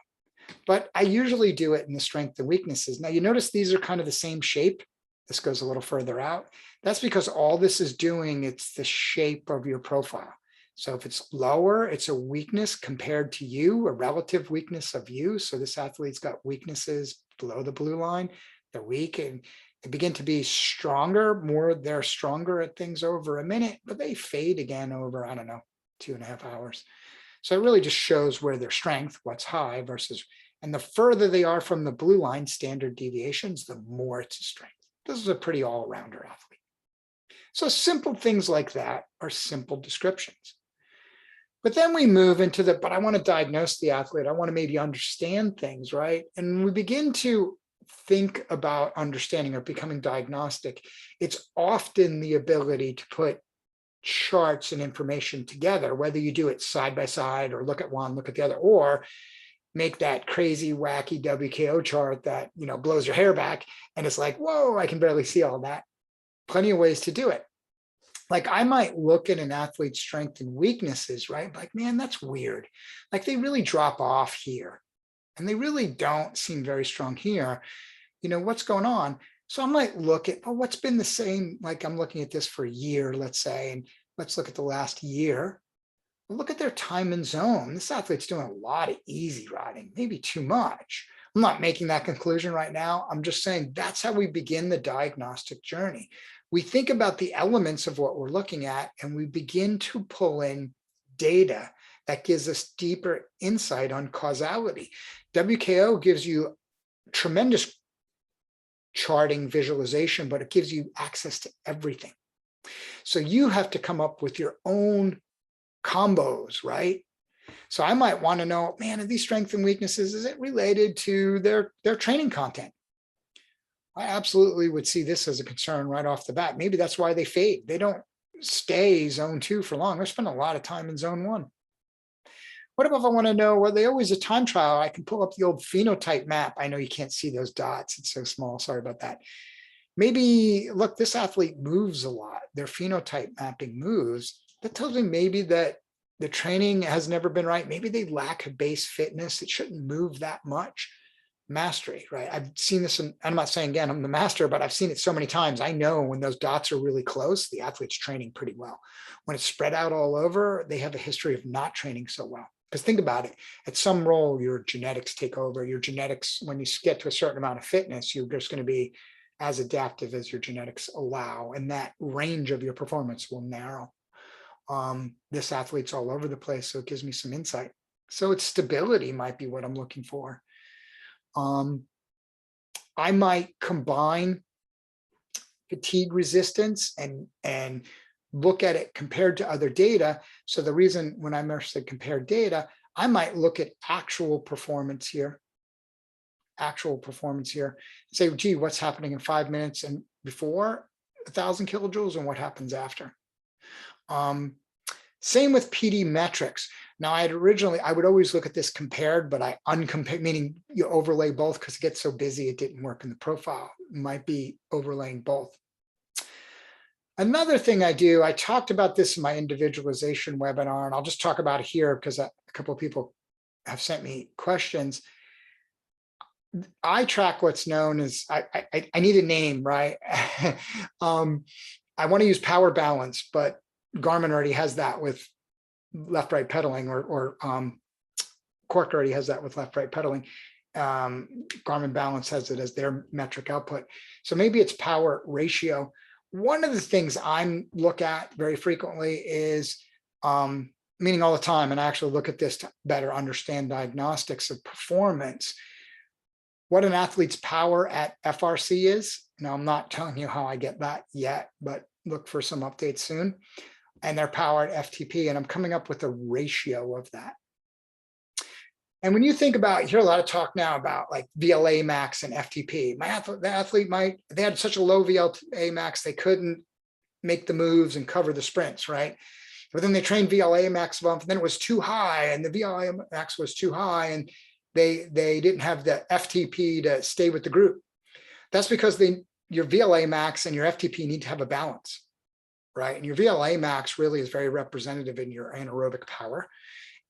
Speaker 1: but I usually do it in the strength and weaknesses. Now you notice these are kind of the same shape. This goes a little further out. That's because all this is doing, it's the shape of your profile. So if it's lower, it's a weakness compared to you, a relative weakness of you. So this athlete's got weaknesses below the blue line. They're weak and they begin to be stronger, they're stronger at things over a minute, but they fade again over, 2.5 hours. So it really just shows where their strength, what's high versus, and the further they are from the blue line standard deviations, the more it's a strength. This is a pretty all-rounder athlete. So simple things like that are simple descriptions. But then we move into but I want to diagnose the athlete. I want to maybe understand things, right? And we begin to think about understanding or becoming diagnostic. It's often the ability to put charts and information together, whether you do it side by side or look at one, look at the other, or make that crazy, wacky WKO chart that, blows your hair back. And it's like, whoa, I can barely see all that. Plenty of ways to do it. Like I might look at an athlete's strength and weaknesses, right? Like, man, that's weird. Like they really drop off here and they really don't seem very strong here. What's going on? So I might look at, what's been the same? Like I'm looking at this for a year, let's say, and let's look at the last year. Look at their time and zone. This athlete's doing a lot of easy riding, maybe too much. I'm not making that conclusion right now. I'm just saying that's how we begin the diagnostic journey. We think about the elements of what we're looking at, and we begin to pull in data that gives us deeper insight on causality. WKO gives you tremendous charting visualization, but it gives you access to everything. So you have to come up with your own combos, right? So I might want to know, man, are these strengths and weaknesses, is it related to their training content? I absolutely would see this as a concern right off the bat. Maybe that's why they fade. They don't stay zone 2 for long. They spend a lot of time in zone 1. What if I want to know, well, they always a time trial, I can pull up the old phenotype map. I know you can't see those dots. It's so small. Sorry about that. Maybe, look, this athlete moves a lot. Their phenotype mapping moves. That tells me maybe that the training has never been right. Maybe they lack a base fitness. It shouldn't move that much. Mastery, right? I've seen this, and I'm not saying, again, I'm the master, but I've seen it so many times. I know when those dots are really close, the athlete's training pretty well. When it's spread out all over, they have a history of not training so well. Because think about it, at some role, your genetics take over. Your genetics, when you get to a certain amount of fitness, you're just going to be as adaptive as your genetics allow, and that range of your performance will narrow. This athlete's all over the place, so it gives me some insight. So it's stability might be what I'm looking for. I might combine fatigue resistance and look at it compared to other data. So the reason when I said compared data, I might look at actual performance here, say, gee, what's happening in 5 minutes and before 1,000 kilojoules and what happens after. Same with PD metrics. Now, I would always look at this compared, but I uncompared, meaning you overlay both because it gets so busy it didn't work in the profile. It might be overlaying both. Another thing I do, I talked about this in my individualization webinar, and I'll just talk about it here because a couple of people have sent me questions. I track what's known as, I need a name, right? I want to use power balance, but Garmin already has that with left-right pedaling, or Quark already has that with left-right pedaling. Garmin Balance has it as their metric output. So maybe it's power ratio. One of the things I look at very frequently is, meaning all the time, and I actually look at this to better understand diagnostics of performance, what an athlete's power at FRC is. Now, I'm not telling you how I get that yet, but look for some updates soon. And their power at FTP, and I'm coming up with a ratio of that. And when you think about, you hear a lot of talk now about like VLA max and FTP. The athlete they had such a low VLA max, they couldn't make the moves and cover the sprints, right? But then they trained VLA max bump, and then it was too high, and the VLA max was too high, and they didn't have the FTP to stay with the group. That's because your VLA max and your FTP need to have a balance, right? And your VLA max really is very representative in your anaerobic power.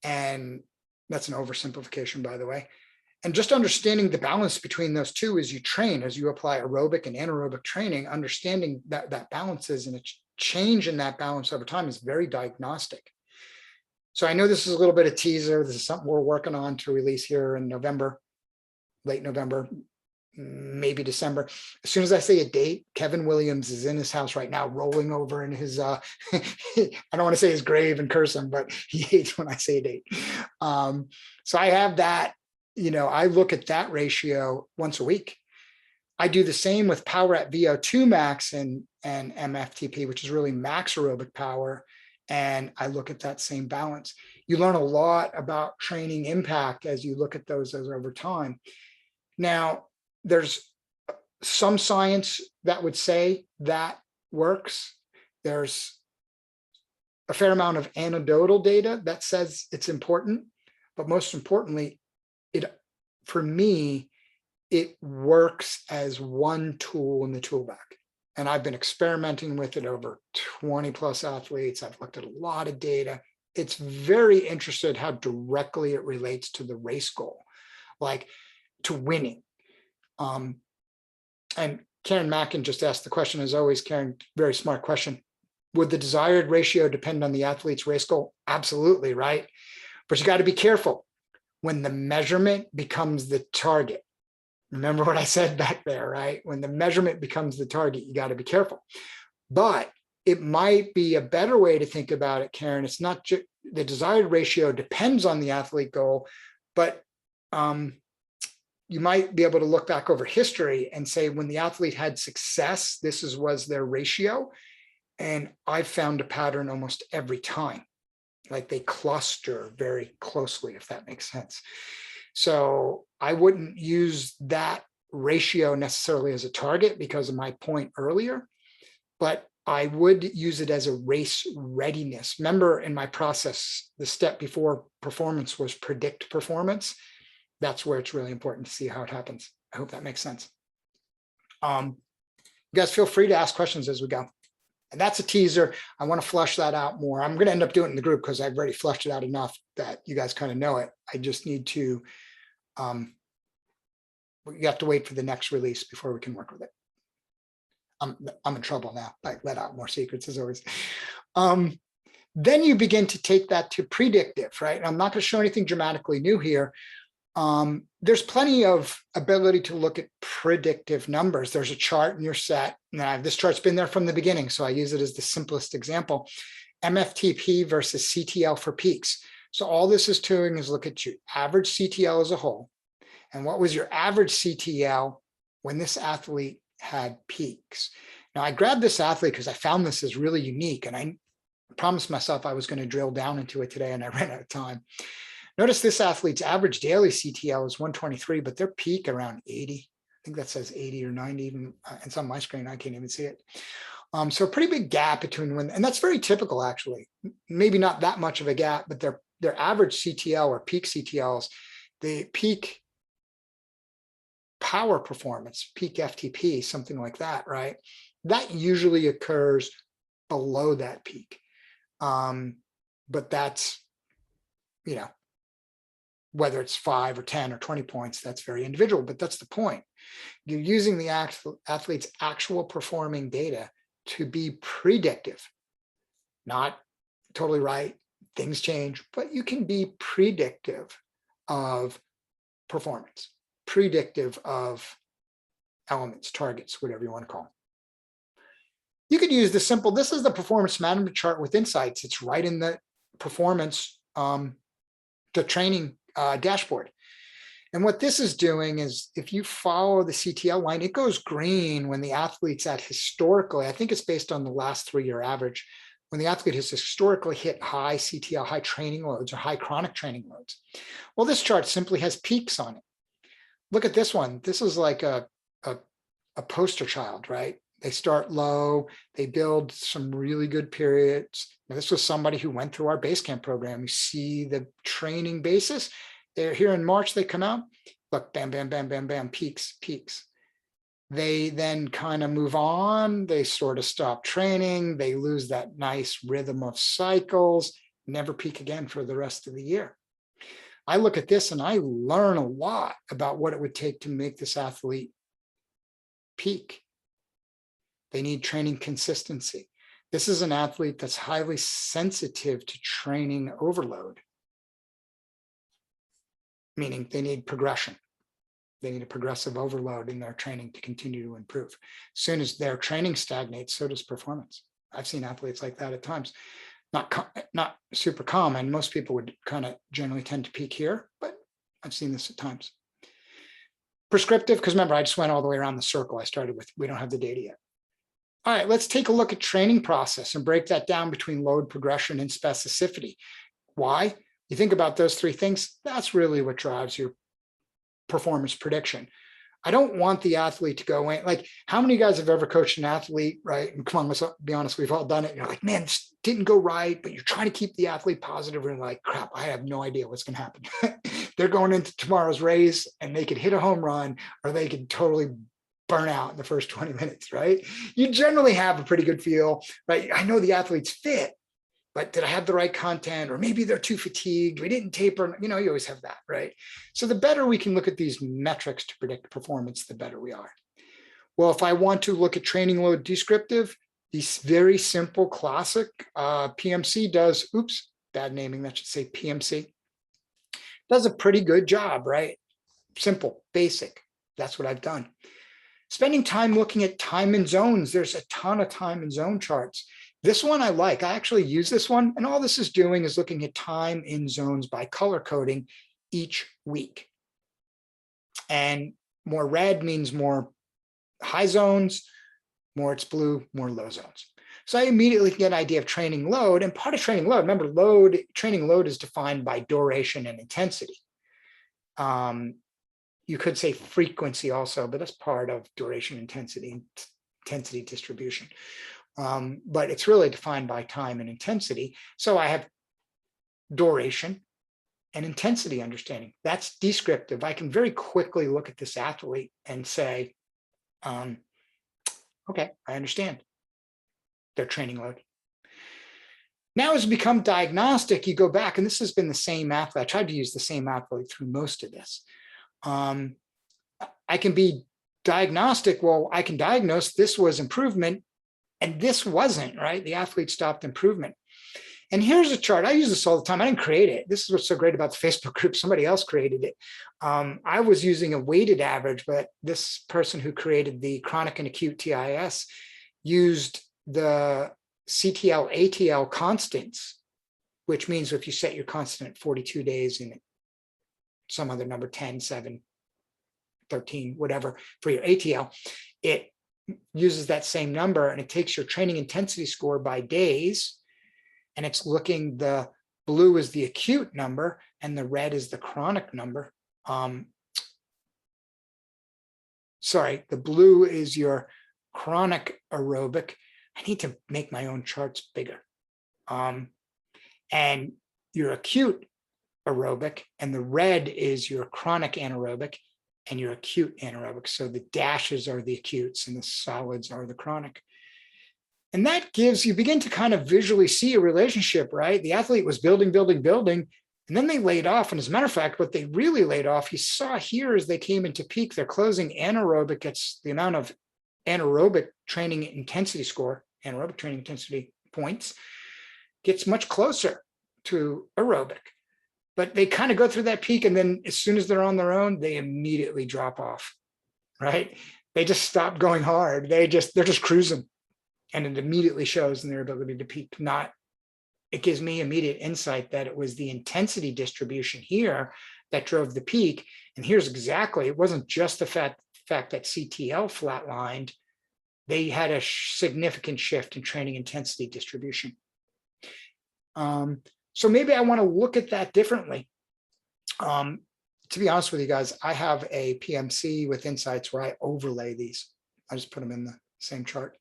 Speaker 1: And that's an oversimplification, by the way. And just understanding the balance between those two as you train, as you apply aerobic and anaerobic training, understanding that balances and a change in that balance over time is very diagnostic. So I know this is a little bit of teaser. This is something we're working on to release here in November, late November, maybe December. As soon as I say a date, Kevin Williams is in his house right now, rolling over in his, I don't want to say his grave and curse him, but he hates when I say a date. So I have that, I look at that ratio once a week. I do the same with power at VO2 max and MFTP, which is really max aerobic power. And I look at that same balance. You learn a lot about training impact as you look at those over time. Now, there's some science that would say that works. There's a fair amount of anecdotal data that says it's important, but most importantly, for me, it works as one tool in the toolbox. And I've been experimenting with it over 20 plus athletes. I've looked at a lot of data. It's very interesting how directly it relates to the race goal, like to winning. And Karen Mackin just asked the question, as always, Karen, very smart question. Would the desired ratio depend on the athlete's race goal? Absolutely, right? But you got to be careful when the measurement becomes the target. Remember what I said back there, right? When the measurement becomes the target, you got to be careful. But it might be a better way to think about it, Karen. It's not just the desired ratio depends on the athlete goal, but you might be able to look back over history and say when the athlete had success, this was their ratio. And I've found a pattern almost every time, like they cluster very closely, if that makes sense. So I wouldn't use that ratio necessarily as a target because of my point earlier, but I would use it as a race readiness. Remember in my process, the step before performance was predict performance. That's where it's really important to see how it happens. I hope that makes sense. You guys feel free to ask questions as we go. And that's a teaser. I want to flush that out more. I'm going to end up doing it in the group because I've already flushed it out enough that you guys kind of know it. I just need to, you have to wait for the next release before we can work with it. I'm in trouble now. I let out more secrets as always. Then you begin to take that to predictive, right? And I'm not going to show anything dramatically new here. There's plenty of ability to look at predictive numbers. There's a chart in your set. Now, this chart's been there from the beginning, so I use it as the simplest example. MFTP versus CTL for peaks. So all this is doing is look at your average CTL as a whole. And what was your average CTL when this athlete had peaks? Now, I grabbed this athlete because I found this is really unique, and I promised myself I was going to drill down into it today, and I ran out of time. Notice this athlete's average daily CTL is 123, but their peak around 80. I think that says 80 or 90 even. It's on my screen. I can't even see it. So a pretty big gap between when, and that's very typical actually. Maybe not that much of a gap, but their their average CTL or peak CTLs, the peak power performance, peak FTP, something like that, right? That usually occurs below that peak. But that's, you know, whether it's 5 or 10 or 20 points, that's very individual, but that's the point. You're using the athlete's actual performing data to be predictive, not totally right, things change, but you can be predictive of performance, predictive of elements, targets, whatever you want to call them. You could use the simple, this is the performance management chart with insights. It's right in the performance, the training dashboard. And what this is doing is if you follow the CTL line, it goes green when the athlete's at historically, I think it's based on the last 3-year average, when the athlete has historically hit high CTL, high training loads or high chronic training loads. Well, this chart simply has peaks on it. Look at this one. This is like a poster child, right? They start low, they build some really good periods. Now, this was somebody who went through our Basecamp program. You see the training basis. They're here in March, they come out, look, bam, bam, bam, bam, bam, peaks, peaks. They then kind of move on. They sort of stop training. They lose that nice rhythm of cycles, never peak again for the rest of the year. I look at this and I learn a lot about what it would take to make this athlete peak. They need training consistency. This is an athlete that's highly sensitive to training overload, meaning they need progression. They need a progressive overload in their training to continue to improve. As soon as their training stagnates, so does performance. I've seen athletes like that at times. Not super common. Most people would kind of generally tend to peak here, but I've seen this at times. Prescriptive, because remember, I just went all the way around the circle. I started with, we don't have the data yet. All right, let's take a look at training process and break that down between load, progression, and specificity. Why? You think about those 3 things, that's really what drives your performance prediction. I don't want the athlete to go in, like how many guys have ever coached an athlete, right? And come on, let's be honest, we've all done it. You're like, man, this didn't go right, but you're trying to keep the athlete positive and like, crap, I have no idea what's going to happen. They're going into tomorrow's race and they could hit a home run or they could totally burn out in the first 20 minutes, right? You generally have a pretty good feel, right? I know the athlete's fit, but did I have the right content? Or maybe they're too fatigued. We didn't taper. You know, you always have that, right? So the better we can look at these metrics to predict performance, the better we are. Well, if I want to look at training load descriptive, these very simple classic PMC does, oops, bad naming, that should say PMC, does a pretty good job, right? Simple, basic. That's what I've done. Spending time looking at time and zones. There's a ton of time and zone charts. This one I like. I actually use this one. And all this is doing is looking at time in zones by color coding each week. And more red means more high zones, more it's blue, more low zones. So I immediately get an idea of training load. And part of training load, remember, training load is defined by duration and intensity. You could say frequency also, but that's part of duration, intensity distribution. But it's really defined by time and intensity. So I have duration and intensity understanding. That's descriptive. I can very quickly look at this athlete and say, okay, I understand their training load. Now as it become diagnostic, you go back, and this has been the same athlete. I tried to use the same athlete through most of this. I can be diagnostic. Well, I can diagnose this was improvement and this wasn't, right? The athlete stopped improvement. And here's a chart. I use this all the time. I didn't create it. This is what's so great about the Facebook group. Somebody else created it. I was using a weighted average, but this person who created the chronic and acute TIS used the CTL, ATL constants, which means if you set your constant at 42 days and some other number, 10, 7, 13, whatever, for your ATL, it uses that same number and it takes your training intensity score by days. And it's looking, the blue is the acute number and the red is the chronic number. Sorry, the blue is your chronic aerobic. I need to make my own charts bigger. And your acute aerobic, and the red is your chronic anaerobic and your acute anaerobic. So the dashes are the acutes and the solids are the chronic. And that gives, you begin to kind of visually see a relationship, right? The athlete was building, and then they laid off. And as a matter of fact, what they really laid off, you saw here as they came into peak, their closing anaerobic gets the amount of anaerobic training intensity score, anaerobic training intensity points, gets much closer to aerobic. But they kind of go through that peak, and then as soon as they're on their own, they immediately drop off, right? They just stop going hard. They're just cruising, and it immediately shows in their ability to peak. It gives me immediate insight that it was the intensity distribution here that drove the peak. And here's exactly, it wasn't just the fact that CTL flatlined. They had a significant shift in training intensity distribution. So maybe I want to look at that differently. To be honest with you guys, I have a PMC with insights where I overlay these. I just put them in the same chart.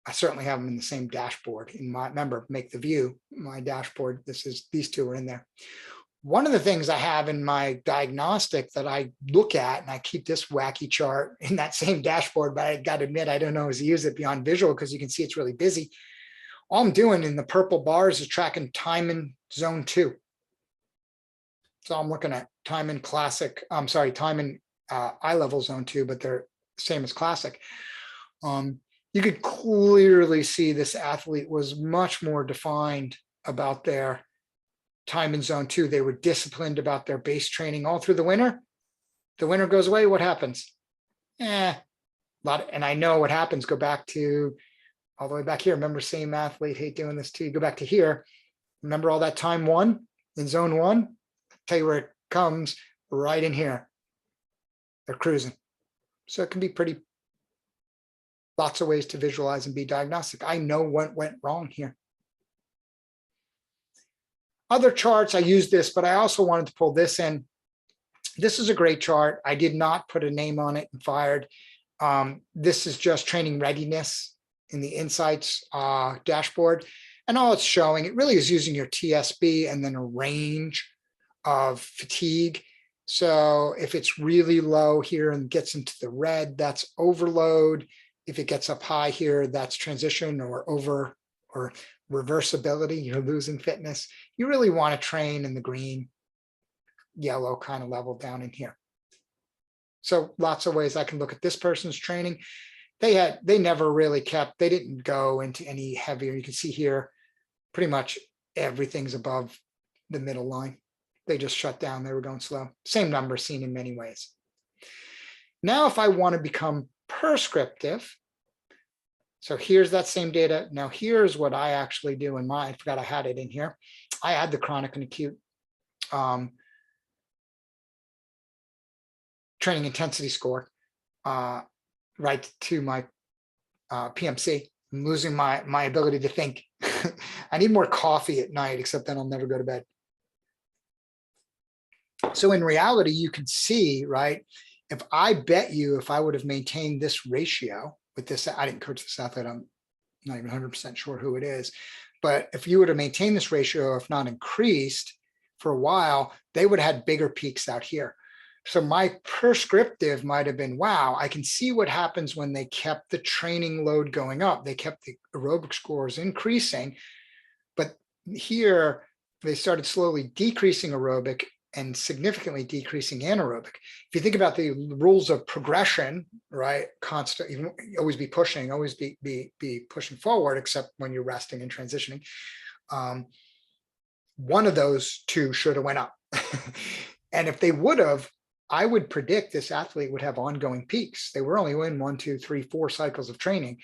Speaker 1: I certainly have them in the same dashboard. In my, remember, make the view, my dashboard, these two are in there. One of the things I have in my diagnostic that I look at, and I keep this wacky chart in that same dashboard, but I got to admit, I don't know how to use it beyond visual because you can see it's really busy. All I'm doing in the purple bars is tracking time in zone 2. So I'm looking at time in classic, time in eye level zone 2, but they're same as classic. You could clearly see this athlete was much more defined about their time in zone 2. They were disciplined about their base training all through the winter. The winter goes away, what happens? And I know what happens. Go back to all the way back here. Remember, same athlete, hate doing this too. You go back to here. Remember all that time 1 in zone 1? Tell you where it comes, right in here. They're cruising. So it can be pretty, lots of ways to visualize and be diagnostic. I know what went wrong here. Other charts, I use this, but I also wanted to pull this in. This is a great chart. I did not put a name on it and fired. This is just training readiness in the insights dashboard. And all it's showing, it really is using your TSB and then a range of fatigue. So if it's really low here and gets into the red, that's overload. If it gets up high here, that's transition or over or reversibility, you're losing fitness. You really want to train in the green, yellow kind of level down in here. So lots of ways I can look at this person's training. They never really they didn't go into any heavier. You can see here, pretty much everything's above the middle line. They just shut down, they were going slow. Same number seen in many ways. Now, if I want to become prescriptive, so here's that same data. Now here's what I actually do in mine. I forgot I had it in here. I add the chronic and acute training intensity score right to my PMC. I'm losing my ability to think. I need more coffee at night, except then I'll never go to bed. So in reality, you can see, right? If I bet you, if I would have maintained this ratio with this, I didn't coach this athlete, I'm not even 100% sure who it is, but if you would have maintained this ratio, if not increased for a while, they would have had bigger peaks out here. So my prescriptive might have been, wow, I can see what happens when they kept the training load going up. They kept the aerobic scores increasing, but here they started slowly decreasing aerobic and significantly decreasing anaerobic. If you think about the rules of progression, right? Constant, you always be pushing, always be pushing forward, except when you're resting and transitioning. One of those two should have went up. And if they would have, I would predict this athlete would have ongoing peaks. They were only in 1, 2, 3, 4 cycles of training.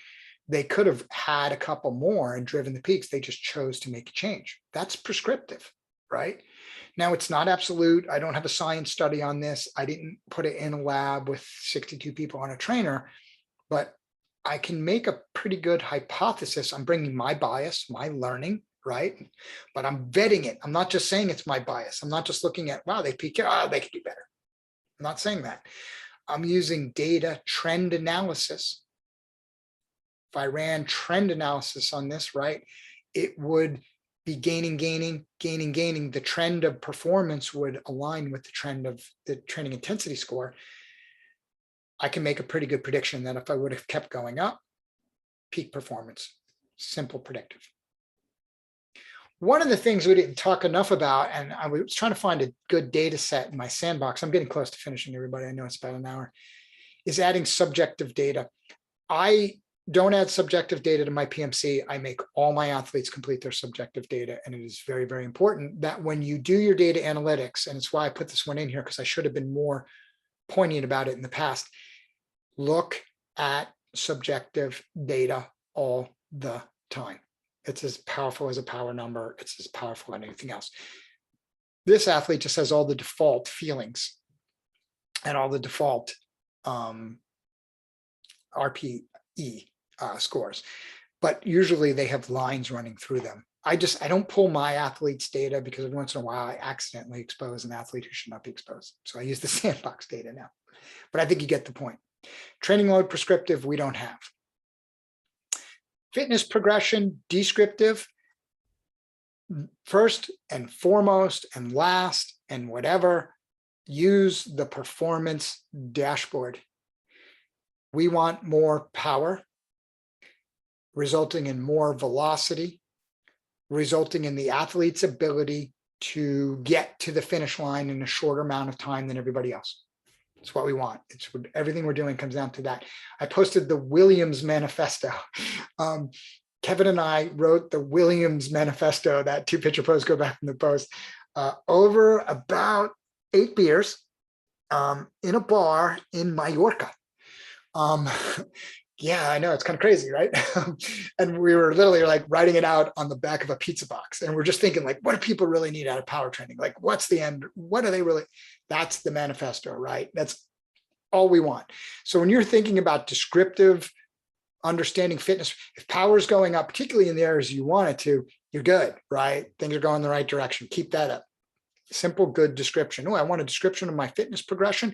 Speaker 1: They could have had a couple more and driven the peaks. They just chose to make a change. That's prescriptive, right? Now, it's not absolute. I don't have a science study on this. I didn't put it in a lab with 62 people on a trainer, but I can make a pretty good hypothesis. I'm bringing my bias, my learning, right? But I'm vetting it. I'm not just saying it's my bias. I'm not just looking at, wow, they peaked, they could do better. I'm not saying that. I'm using data trend analysis. If I ran trend analysis on this, right, it would be gaining, the trend of performance would align with the trend of the training intensity score, I can make a pretty good prediction that if I would have kept going up, peak performance, simple predictive. One of the things we didn't talk enough about, and I was trying to find a good data set in my sandbox, I'm getting close to finishing, everybody, I know it's about an hour, is adding subjective data. I don't add subjective data to my PMC. I make all my athletes complete their subjective data. And it is very, very important that when you do your data analytics, and it's why I put this one in here because I should have been more poignant about it in the past, look at subjective data all the time. It's as powerful as a power number. It's as powerful as anything else. This athlete just has all the default feelings and all the default RPE scores, but usually they have lines running through them. I don't pull my athletes' data because every once in a while I accidentally expose an athlete who should not be exposed. So I use the sandbox data now, but I think you get the point. Training load prescriptive, we don't have. Fitness progression, descriptive, first and foremost and last and whatever, use the performance dashboard. We want more power, resulting in more velocity, resulting in the athlete's ability to get to the finish line in a shorter amount of time than everybody else. It's what we want. It's what, everything we're doing comes down to that. I posted the Williams Manifesto. Kevin and I wrote the Williams Manifesto, that 2-picture post, go back in the post, over about 8 beers in a bar in Mallorca. Yeah, I know, it's kind of crazy, right? And we were literally like writing it out on the back of a pizza box. And we're just thinking like, what do people really need out of power training? Like, what's the end? What do they really? That's the manifesto, right? That's all we want. So when you're thinking about descriptive understanding fitness, if power is going up, particularly in the areas you want it to, you're good, right? Things are going in the right direction. Keep that up. Simple, good description. Oh, I want a description of my fitness progression.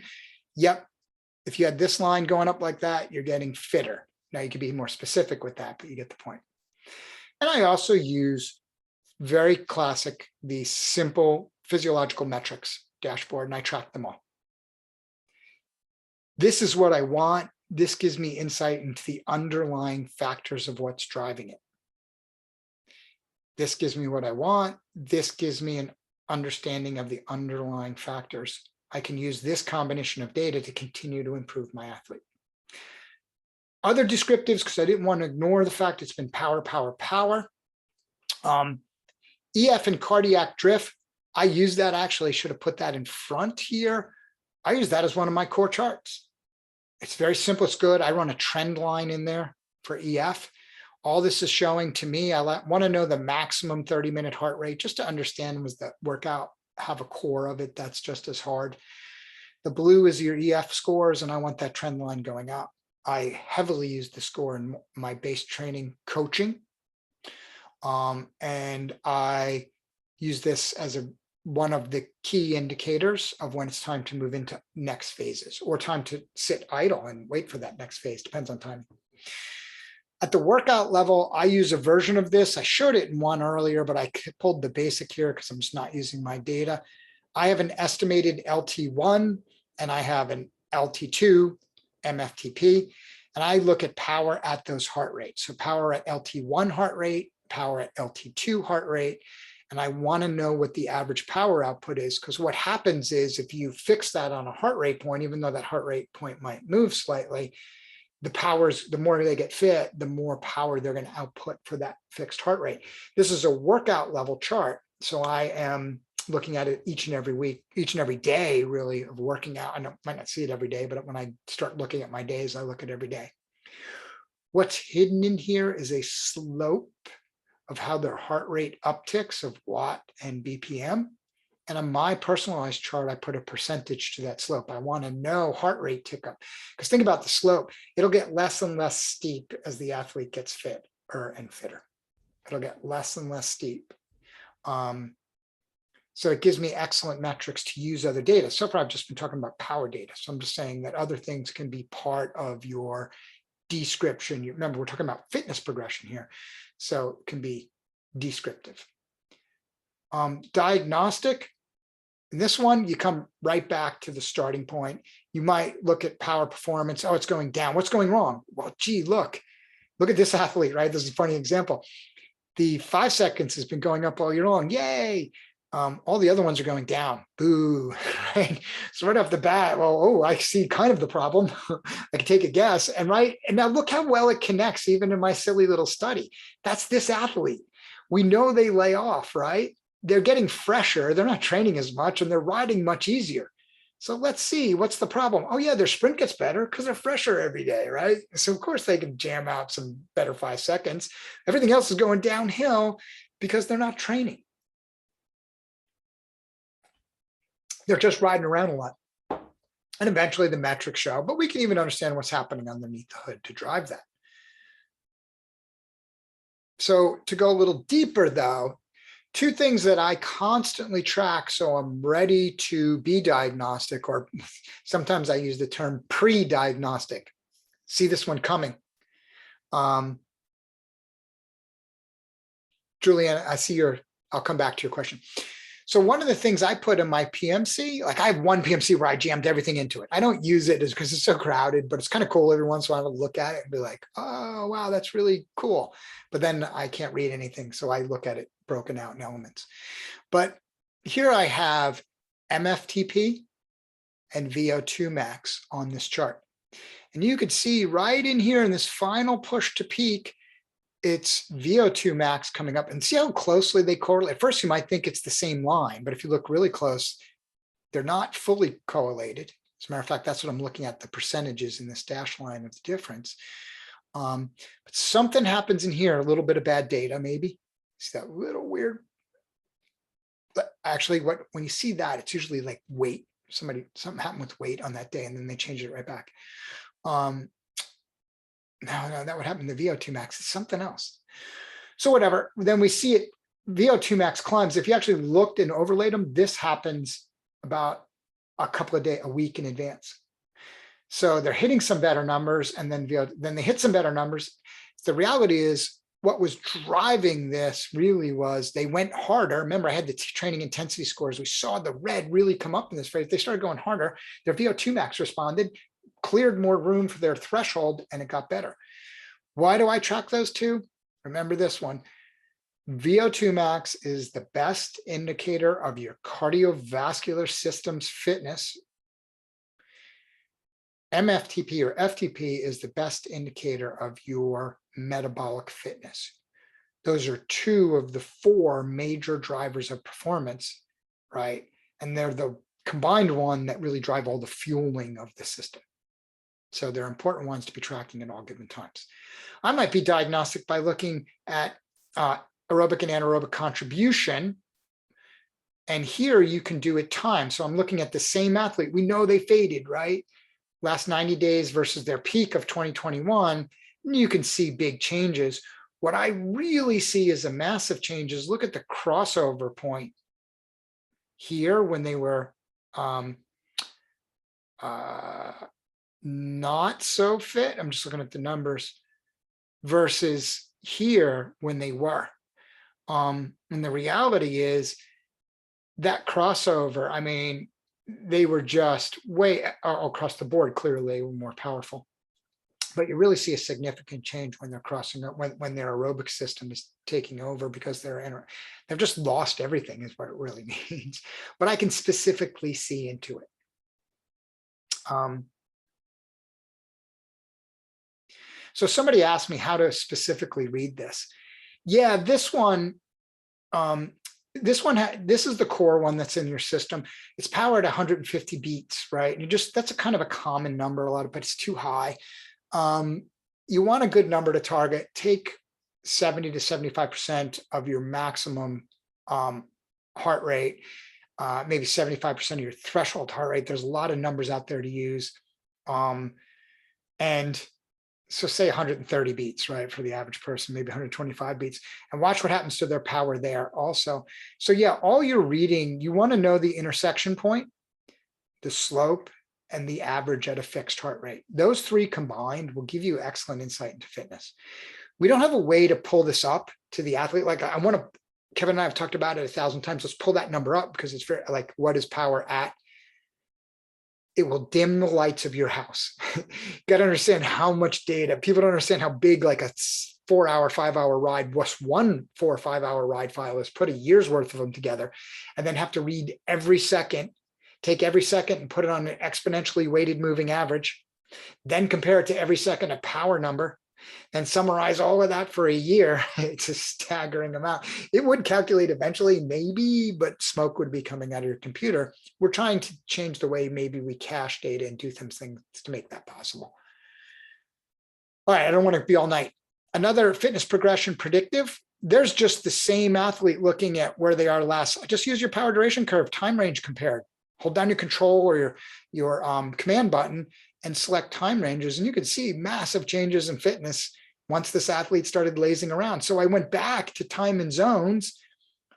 Speaker 1: Yep. If you had this line going up like that, you're getting fitter. Now you can be more specific with that, but you get the point. And I also use very classic, the simple physiological metrics dashboard, and I track them all. This is what I want. This gives me insight into the underlying factors of what's driving it. This gives me what I want. This gives me an understanding of the underlying factors. I can use this combination of data to continue to improve my athlete. Other descriptives, because I didn't want to ignore the fact it's been power, power, power. EF and cardiac drift, I use that, actually should have put that in front here. I use that as one of my core charts. It's very simple, it's good. I run a trend line in there for EF. All this is showing to me, I want to know the maximum 30-minute heart rate just to understand, was the workout have a core of it that's just as hard. The blue is your EF scores, and I want that trend line going up. I heavily use the score in my base training coaching. And I use this as one of the key indicators of when it's time to move into next phases, or time to sit idle and wait for that next phase, depends on timing. At the workout level, I use a version of this. I showed it in one earlier, but I pulled the basic here because I'm just not using my data. I have an estimated LT1 and I have an LT2 MFTP, and I look at power at those heart rates. So power at LT1 heart rate, power at LT2 heart rate, and I want to know what the average power output is, because what happens is if you fix that on a heart rate point, even though that heart rate point might move slightly, the powers, the more they get fit, the more power they're going to output for that fixed heart rate. This is a workout level chart. So I am looking at it each and every week, each and every day, really, of working out. I might not see it every day, but when I start looking at my days, I look at every day. What's hidden in here is a slope of how their heart rate upticks of watt and BPM. And on my personalized chart, I put a percentage to that slope. I want to know heart rate tick up, because think about the slope. It'll get less and less steep as the athlete gets fitter and fitter. It'll get less and less steep. So it gives me excellent metrics to use other data. So far, I've just been talking about power data. So I'm just saying that other things can be part of your description. You remember, we're talking about fitness progression here. So it can be descriptive. Diagnostic, in this one, you come right back to the starting point. You might look at power performance. Oh, it's going down. What's going wrong? Well, gee, look at this athlete, right? This is a funny example. The 5 seconds has been going up all year long. Yay. All the other ones are going down. Boo, right? So right off the bat, well, oh, I see kind of the problem. I can take a guess. And now look how well it connects even in my silly little study. That's this athlete. We know they lay off, right? They're getting fresher. They're not training as much and they're riding much easier. So let's see, what's the problem? Oh yeah, their sprint gets better because they're fresher every day, right? So of course they can jam out some better 5 seconds. Everything else is going downhill because they're not training. They're just riding around a lot. And eventually the metrics show, but we can even understand what's happening underneath the hood to drive that. So to go a little deeper though, 2 things that I constantly track so I'm ready to be diagnostic, or sometimes I use the term pre-diagnostic. See this one coming. Julianne, I see I'll come back to your question. So one of the things I put in my PMC, like I have one PMC where I jammed everything into it. I don't use it because it's so crowded, but it's kind of cool every once in a while to look at it and be like, oh, wow, that's really cool. But then I can't read anything. So I look at it broken out in elements. But here I have MFTP and VO2 max on this chart. And you could see right in here in this final push to peak, it's VO2 max coming up, and see how closely they correlate. At first, you might think it's the same line, but if you look really close, they're not fully correlated. As a matter of fact, that's what I'm looking at, the percentages in this dashed line of the difference. But something happens in here, a little bit of bad data, maybe. See that little weird. But actually, when you see that, it's usually like weight. Something happened with weight on that day, and then they changed it right back. No, that would happen to VO2 max. It's something else. So whatever. Then we see it. VO2 max climbs. If you actually looked and overlaid them, this happens about a week in advance. So they're hitting some better numbers, and then they hit some better numbers. The reality is, what was driving this really was they went harder. Remember, I had the training intensity scores. We saw the red really come up in this phase. They started going harder. Their VO2 max responded, cleared more room for their threshold, and it got better. Why do I track those 2? Remember this one. VO2 max is the best indicator of your cardiovascular system's fitness. MFTP or FTP is the best indicator of your metabolic fitness. Those are 2 of the 4 major drivers of performance, right? And they're the combined one that really drive all the fueling of the system. So they're important ones to be tracking at all given times. I might be diagnostic by looking at aerobic and anaerobic contribution. And here you can do it time. So I'm looking at the same athlete. We know they faded, right? Last 90 days versus their peak of 2021. You can see big changes. What I really see is a massive changes. Look at the crossover point here when they were not so fit. I'm just looking at the numbers versus here when they were. And the reality is that crossover, I mean, they were just way across the board. Clearly, they were more powerful. But you really see a significant change when they're crossing up, when their aerobic system is taking over, because they've just lost everything is what it really means. But I can specifically see into it. So somebody asked me how to specifically read this. Yeah, this one, this is the core one that's in your system. It's powered 150 beats, right? And that's a kind of a common number, but it's too high. You want a good number to target. Take 70 to 75% of your maximum heart rate, maybe 75% of your threshold heart rate. There's a lot of numbers out there to use. And so say 130 beats, right, for the average person, maybe 125 beats, and watch what happens to their power there also. So yeah, all you're reading, you want to know the intersection point, the slope, and the average at a fixed heart rate. Those 3 combined will give you excellent insight into fitness. We don't have a way to pull this up to the athlete. Like I want to Kevin and I have talked about it 1,000 times. Let's pull that number up because it's very like, what is power at? It will dim the lights of your house. You got to understand how much data. People don't understand how big like a 4-hour, 5-hour ride, was one 4 or 5-hour ride file is. Put a year's worth of them together and then have to read every second, take every second and put it on an exponentially weighted moving average, then compare it to every second a power number, and summarize all of that for a year. It's a staggering amount. It would calculate eventually, maybe, but smoke would be coming out of your computer. We're trying to change the way maybe we cache data and do things to make that possible. All right, I don't want to be all night. Another fitness progression predictive. There's just the same athlete looking at where they are last. Just use your power duration curve, time range compared. Hold down your control or your command button and select time ranges, and you can see massive changes in fitness once this athlete started lazing around. So I went back to time and zones.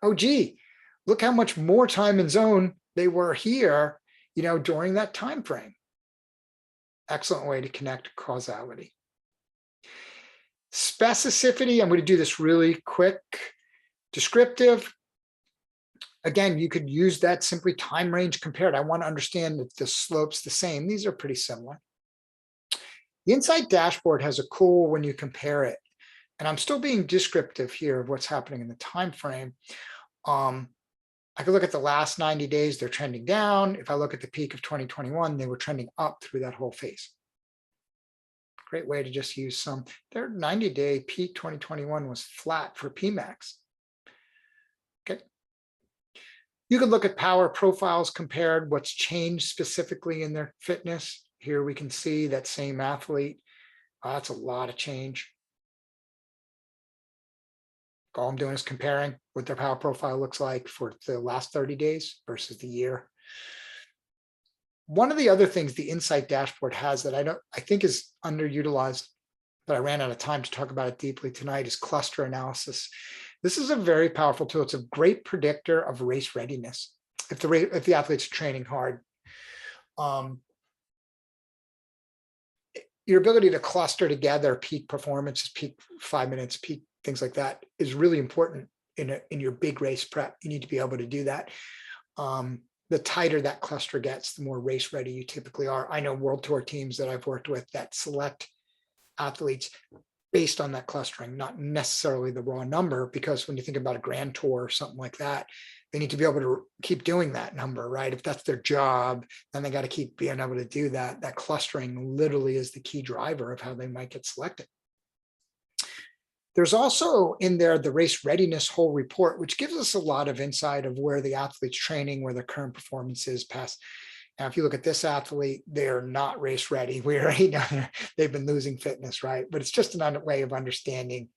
Speaker 1: Oh, gee, look how much more time and zone they were here, during that time frame. Excellent way to connect causality. Specificity, I'm going to do this really quick. Descriptive. Again, you could use that simply time range compared. I want to understand that the slope's the same. These are pretty similar. The Insight dashboard has a cool when you compare it, and I'm still being descriptive here of what's happening in the time frame. I could look at the last 90 days, they're trending down. If I look at the peak of 2021, they were trending up through that whole phase. Great way to just use some. Their 90-day peak 2021 was flat for PMAX. Okay. You could look at power profiles compared, what's changed specifically in their fitness. Here we can see that same athlete. That's a lot of change. All I'm doing is comparing what their power profile looks like for the last 30 days versus the year. One of the other things the Insight dashboard has that I think is underutilized, but I ran out of time to talk about it deeply tonight, is cluster analysis. This is a very powerful tool. It's a great predictor of race readiness if the athlete's training hard. Your ability to cluster together peak performances, peak 5 minutes, peak things like that is really important in your big race prep. You need to be able to do that. The tighter that cluster gets, the more race ready you typically are. I know World Tour teams that I've worked with that select athletes based on that clustering, not necessarily the raw number, because when you think about a grand tour or something like that, they need to be able to keep doing that number, right? If that's their job, then they got to keep being able to do that. That clustering literally is the key driver of how they might get selected. There's also in there the race readiness whole report, which gives us a lot of insight of where the athlete's training, where their current performance is past. Now, if you look at this athlete, they're not race ready. We already know they've been losing fitness, right? But it's just another way of understanding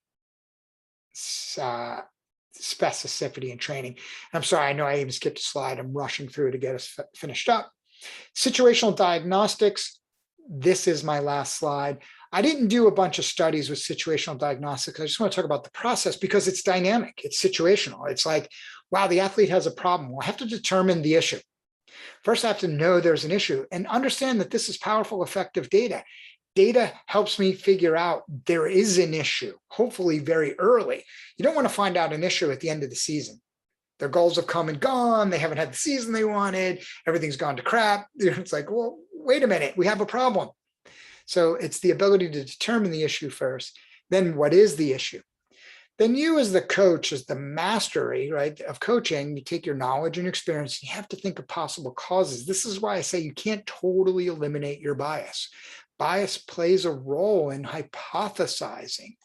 Speaker 1: specificity in training. And I'm sorry, I know I even skipped a slide. I'm rushing through to get us finished up. Situational diagnostics. This is my last slide. I didn't do a bunch of studies with situational diagnostics. I just want to talk about the process because it's dynamic. It's situational. It's like, wow, the athlete has a problem. Well, I have to determine the issue. First, I have to know there's an issue and understand that this is powerful, effective data. Data helps me figure out there is an issue, hopefully very early. You don't want to find out an issue at the end of the season. Their goals have come and gone. They haven't had the season they wanted. Everything's gone to crap. It's like, well, wait a minute, we have a problem. So it's the ability to determine the issue first. Then what is the issue? Then you as the coach, as the mastery, right, of coaching, you take your knowledge and experience, you have to think of possible causes. This is why I say you can't totally eliminate your bias. Bias plays a role in hypothesizing.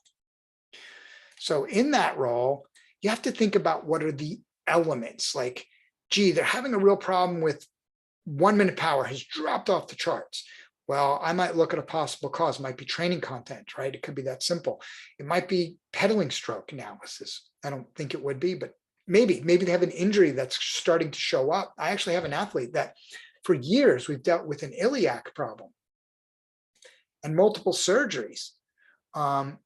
Speaker 1: So in that role, you have to think about what are the elements. Like, gee, they're having a real problem with 1 minute power has dropped off the charts. Well, I might look at a possible cause. It might be training content, right? It could be that simple. It might be pedaling stroke analysis. I don't think it would be, but maybe they have an injury that's starting to show up. I actually have an athlete that for years we've dealt with an iliac problem and multiple surgeries. And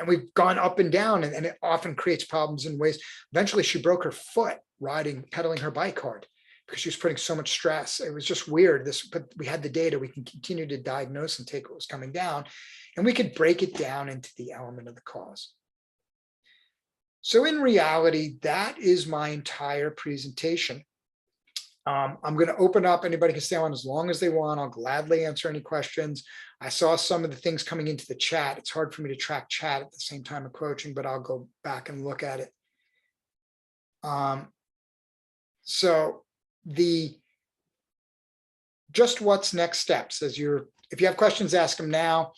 Speaker 1: we've gone up and down, and it often creates problems in ways. Eventually, she broke her foot pedaling her bike hard because she was putting so much stress. It was just weird. But we had the data. We can continue to diagnose and take what was coming down. and we could break it down into the element of the cause. So in reality, that is my entire presentation. I'm going to open up. Anybody can stay on as long as they want. I'll gladly answer any questions. I saw some of the things coming into the chat. It's hard for me to track chat at the same time of coaching, but I'll go back and look at it. So just what's next steps if you have questions, ask them now,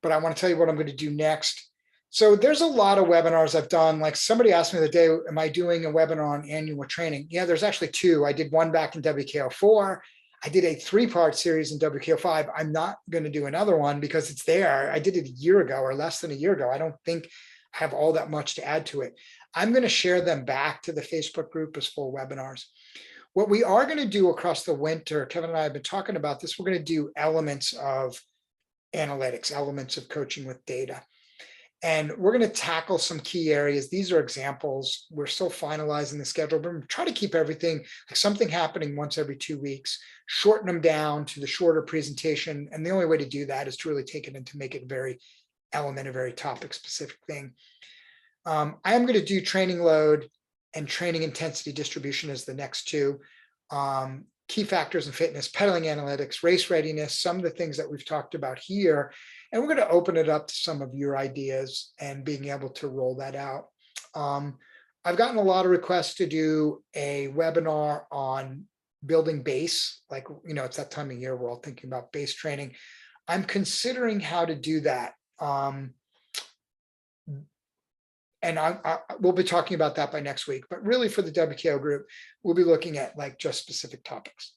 Speaker 1: but I want to tell you what I'm going to do next. So there's a lot of webinars I've done. Like somebody asked me the other day, am I doing a webinar on annual training? Yeah, there's actually 2. I did one back in WKO4. I did a 3-part series in WKO5. I'm not going to do another one because it's there. I did it a year ago or less than a year ago. I don't think I have all that much to add to it. I'm going to share them back to the Facebook group as full webinars. What we are going to do across the winter, Kevin and I have been talking about this, we're going to do elements of analytics, elements of coaching with data. And we're going to tackle some key areas. These are examples. We're still finalizing the schedule, but we're trying to keep everything like something happening once every 2 weeks, shorten them down to the shorter presentation. And the only way to do that is to really take it and to make it a very element, a very topic specific thing. I am going to do training load and training intensity distribution as the next 2. Key factors in fitness, pedaling analytics, race readiness, some of the things that we've talked about here. And we're going to open it up to some of your ideas and being able to roll that out. I've gotten a lot of requests to do a webinar on building base. Like, it's that time of year we're all thinking about base training. I'm considering how to do that. And we'll be talking about that by next week. But really for the WKO group, we'll be looking at like just specific topics.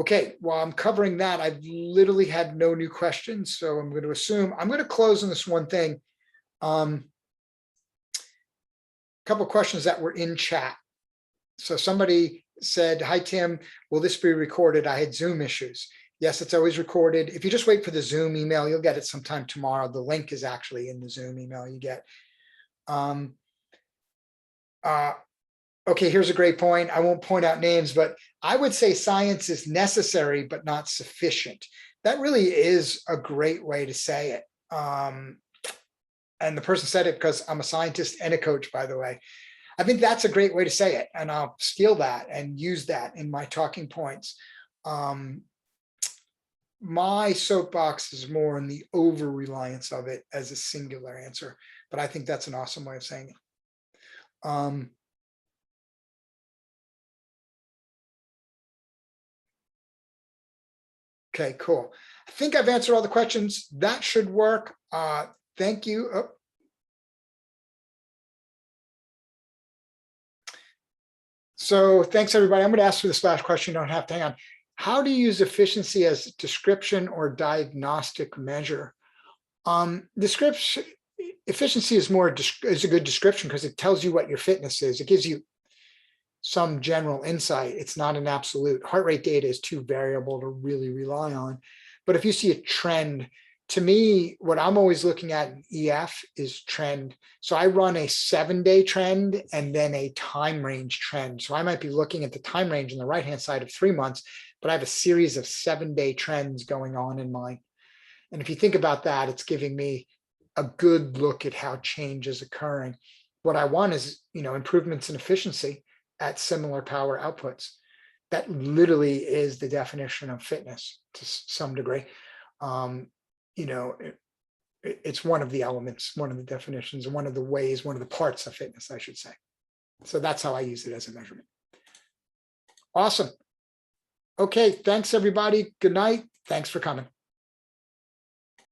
Speaker 1: Okay, while I'm covering that, I've literally had no new questions. So I'm going to assume, I'm going to close on this one thing. A couple of questions that were in chat. So somebody said, hi, Tim, will this be recorded? I had Zoom issues. Yes, it's always recorded. If you just wait for the Zoom email, you'll get it sometime tomorrow. The link is actually in the Zoom email you get. Okay, here's a great point. I won't point out names, but I would say science is necessary, but not sufficient. That really is a great way to say it. And the person said it because I'm a scientist and a coach, by the way. I think that's a great way to say it. And I'll steal that and use that in my talking points. My soapbox is more in the over-reliance of it as a singular answer, but I think that's an awesome way of saying it. Okay, cool. I think I've answered all the questions. That should work. Thank you. Oh. So thanks, everybody. I'm going to ask for this last question. You don't have to hang on. How do you use efficiency as a description or diagnostic measure? Description efficiency is a good description because it tells you what your fitness is. It gives you some general insight. It's not an absolute. Heart rate data is too variable to really rely on. But if you see a trend, to me, what I'm always looking at in EF is trend. So I run a 7-day trend and then a time range trend. So I might be looking at the time range on the right-hand side of 3 months, but I have a series of 7-day trends going on in mine. And if you think about that, it's giving me a good look at how change is occurring. What I want is, improvements in efficiency at similar power outputs. That literally is the definition of fitness to some degree. It's one of the elements, one of the definitions, one of the ways, one of the parts of fitness, I should say. So that's how I use it as a measurement. Awesome. Okay, thanks everybody. Good night. Thanks for coming.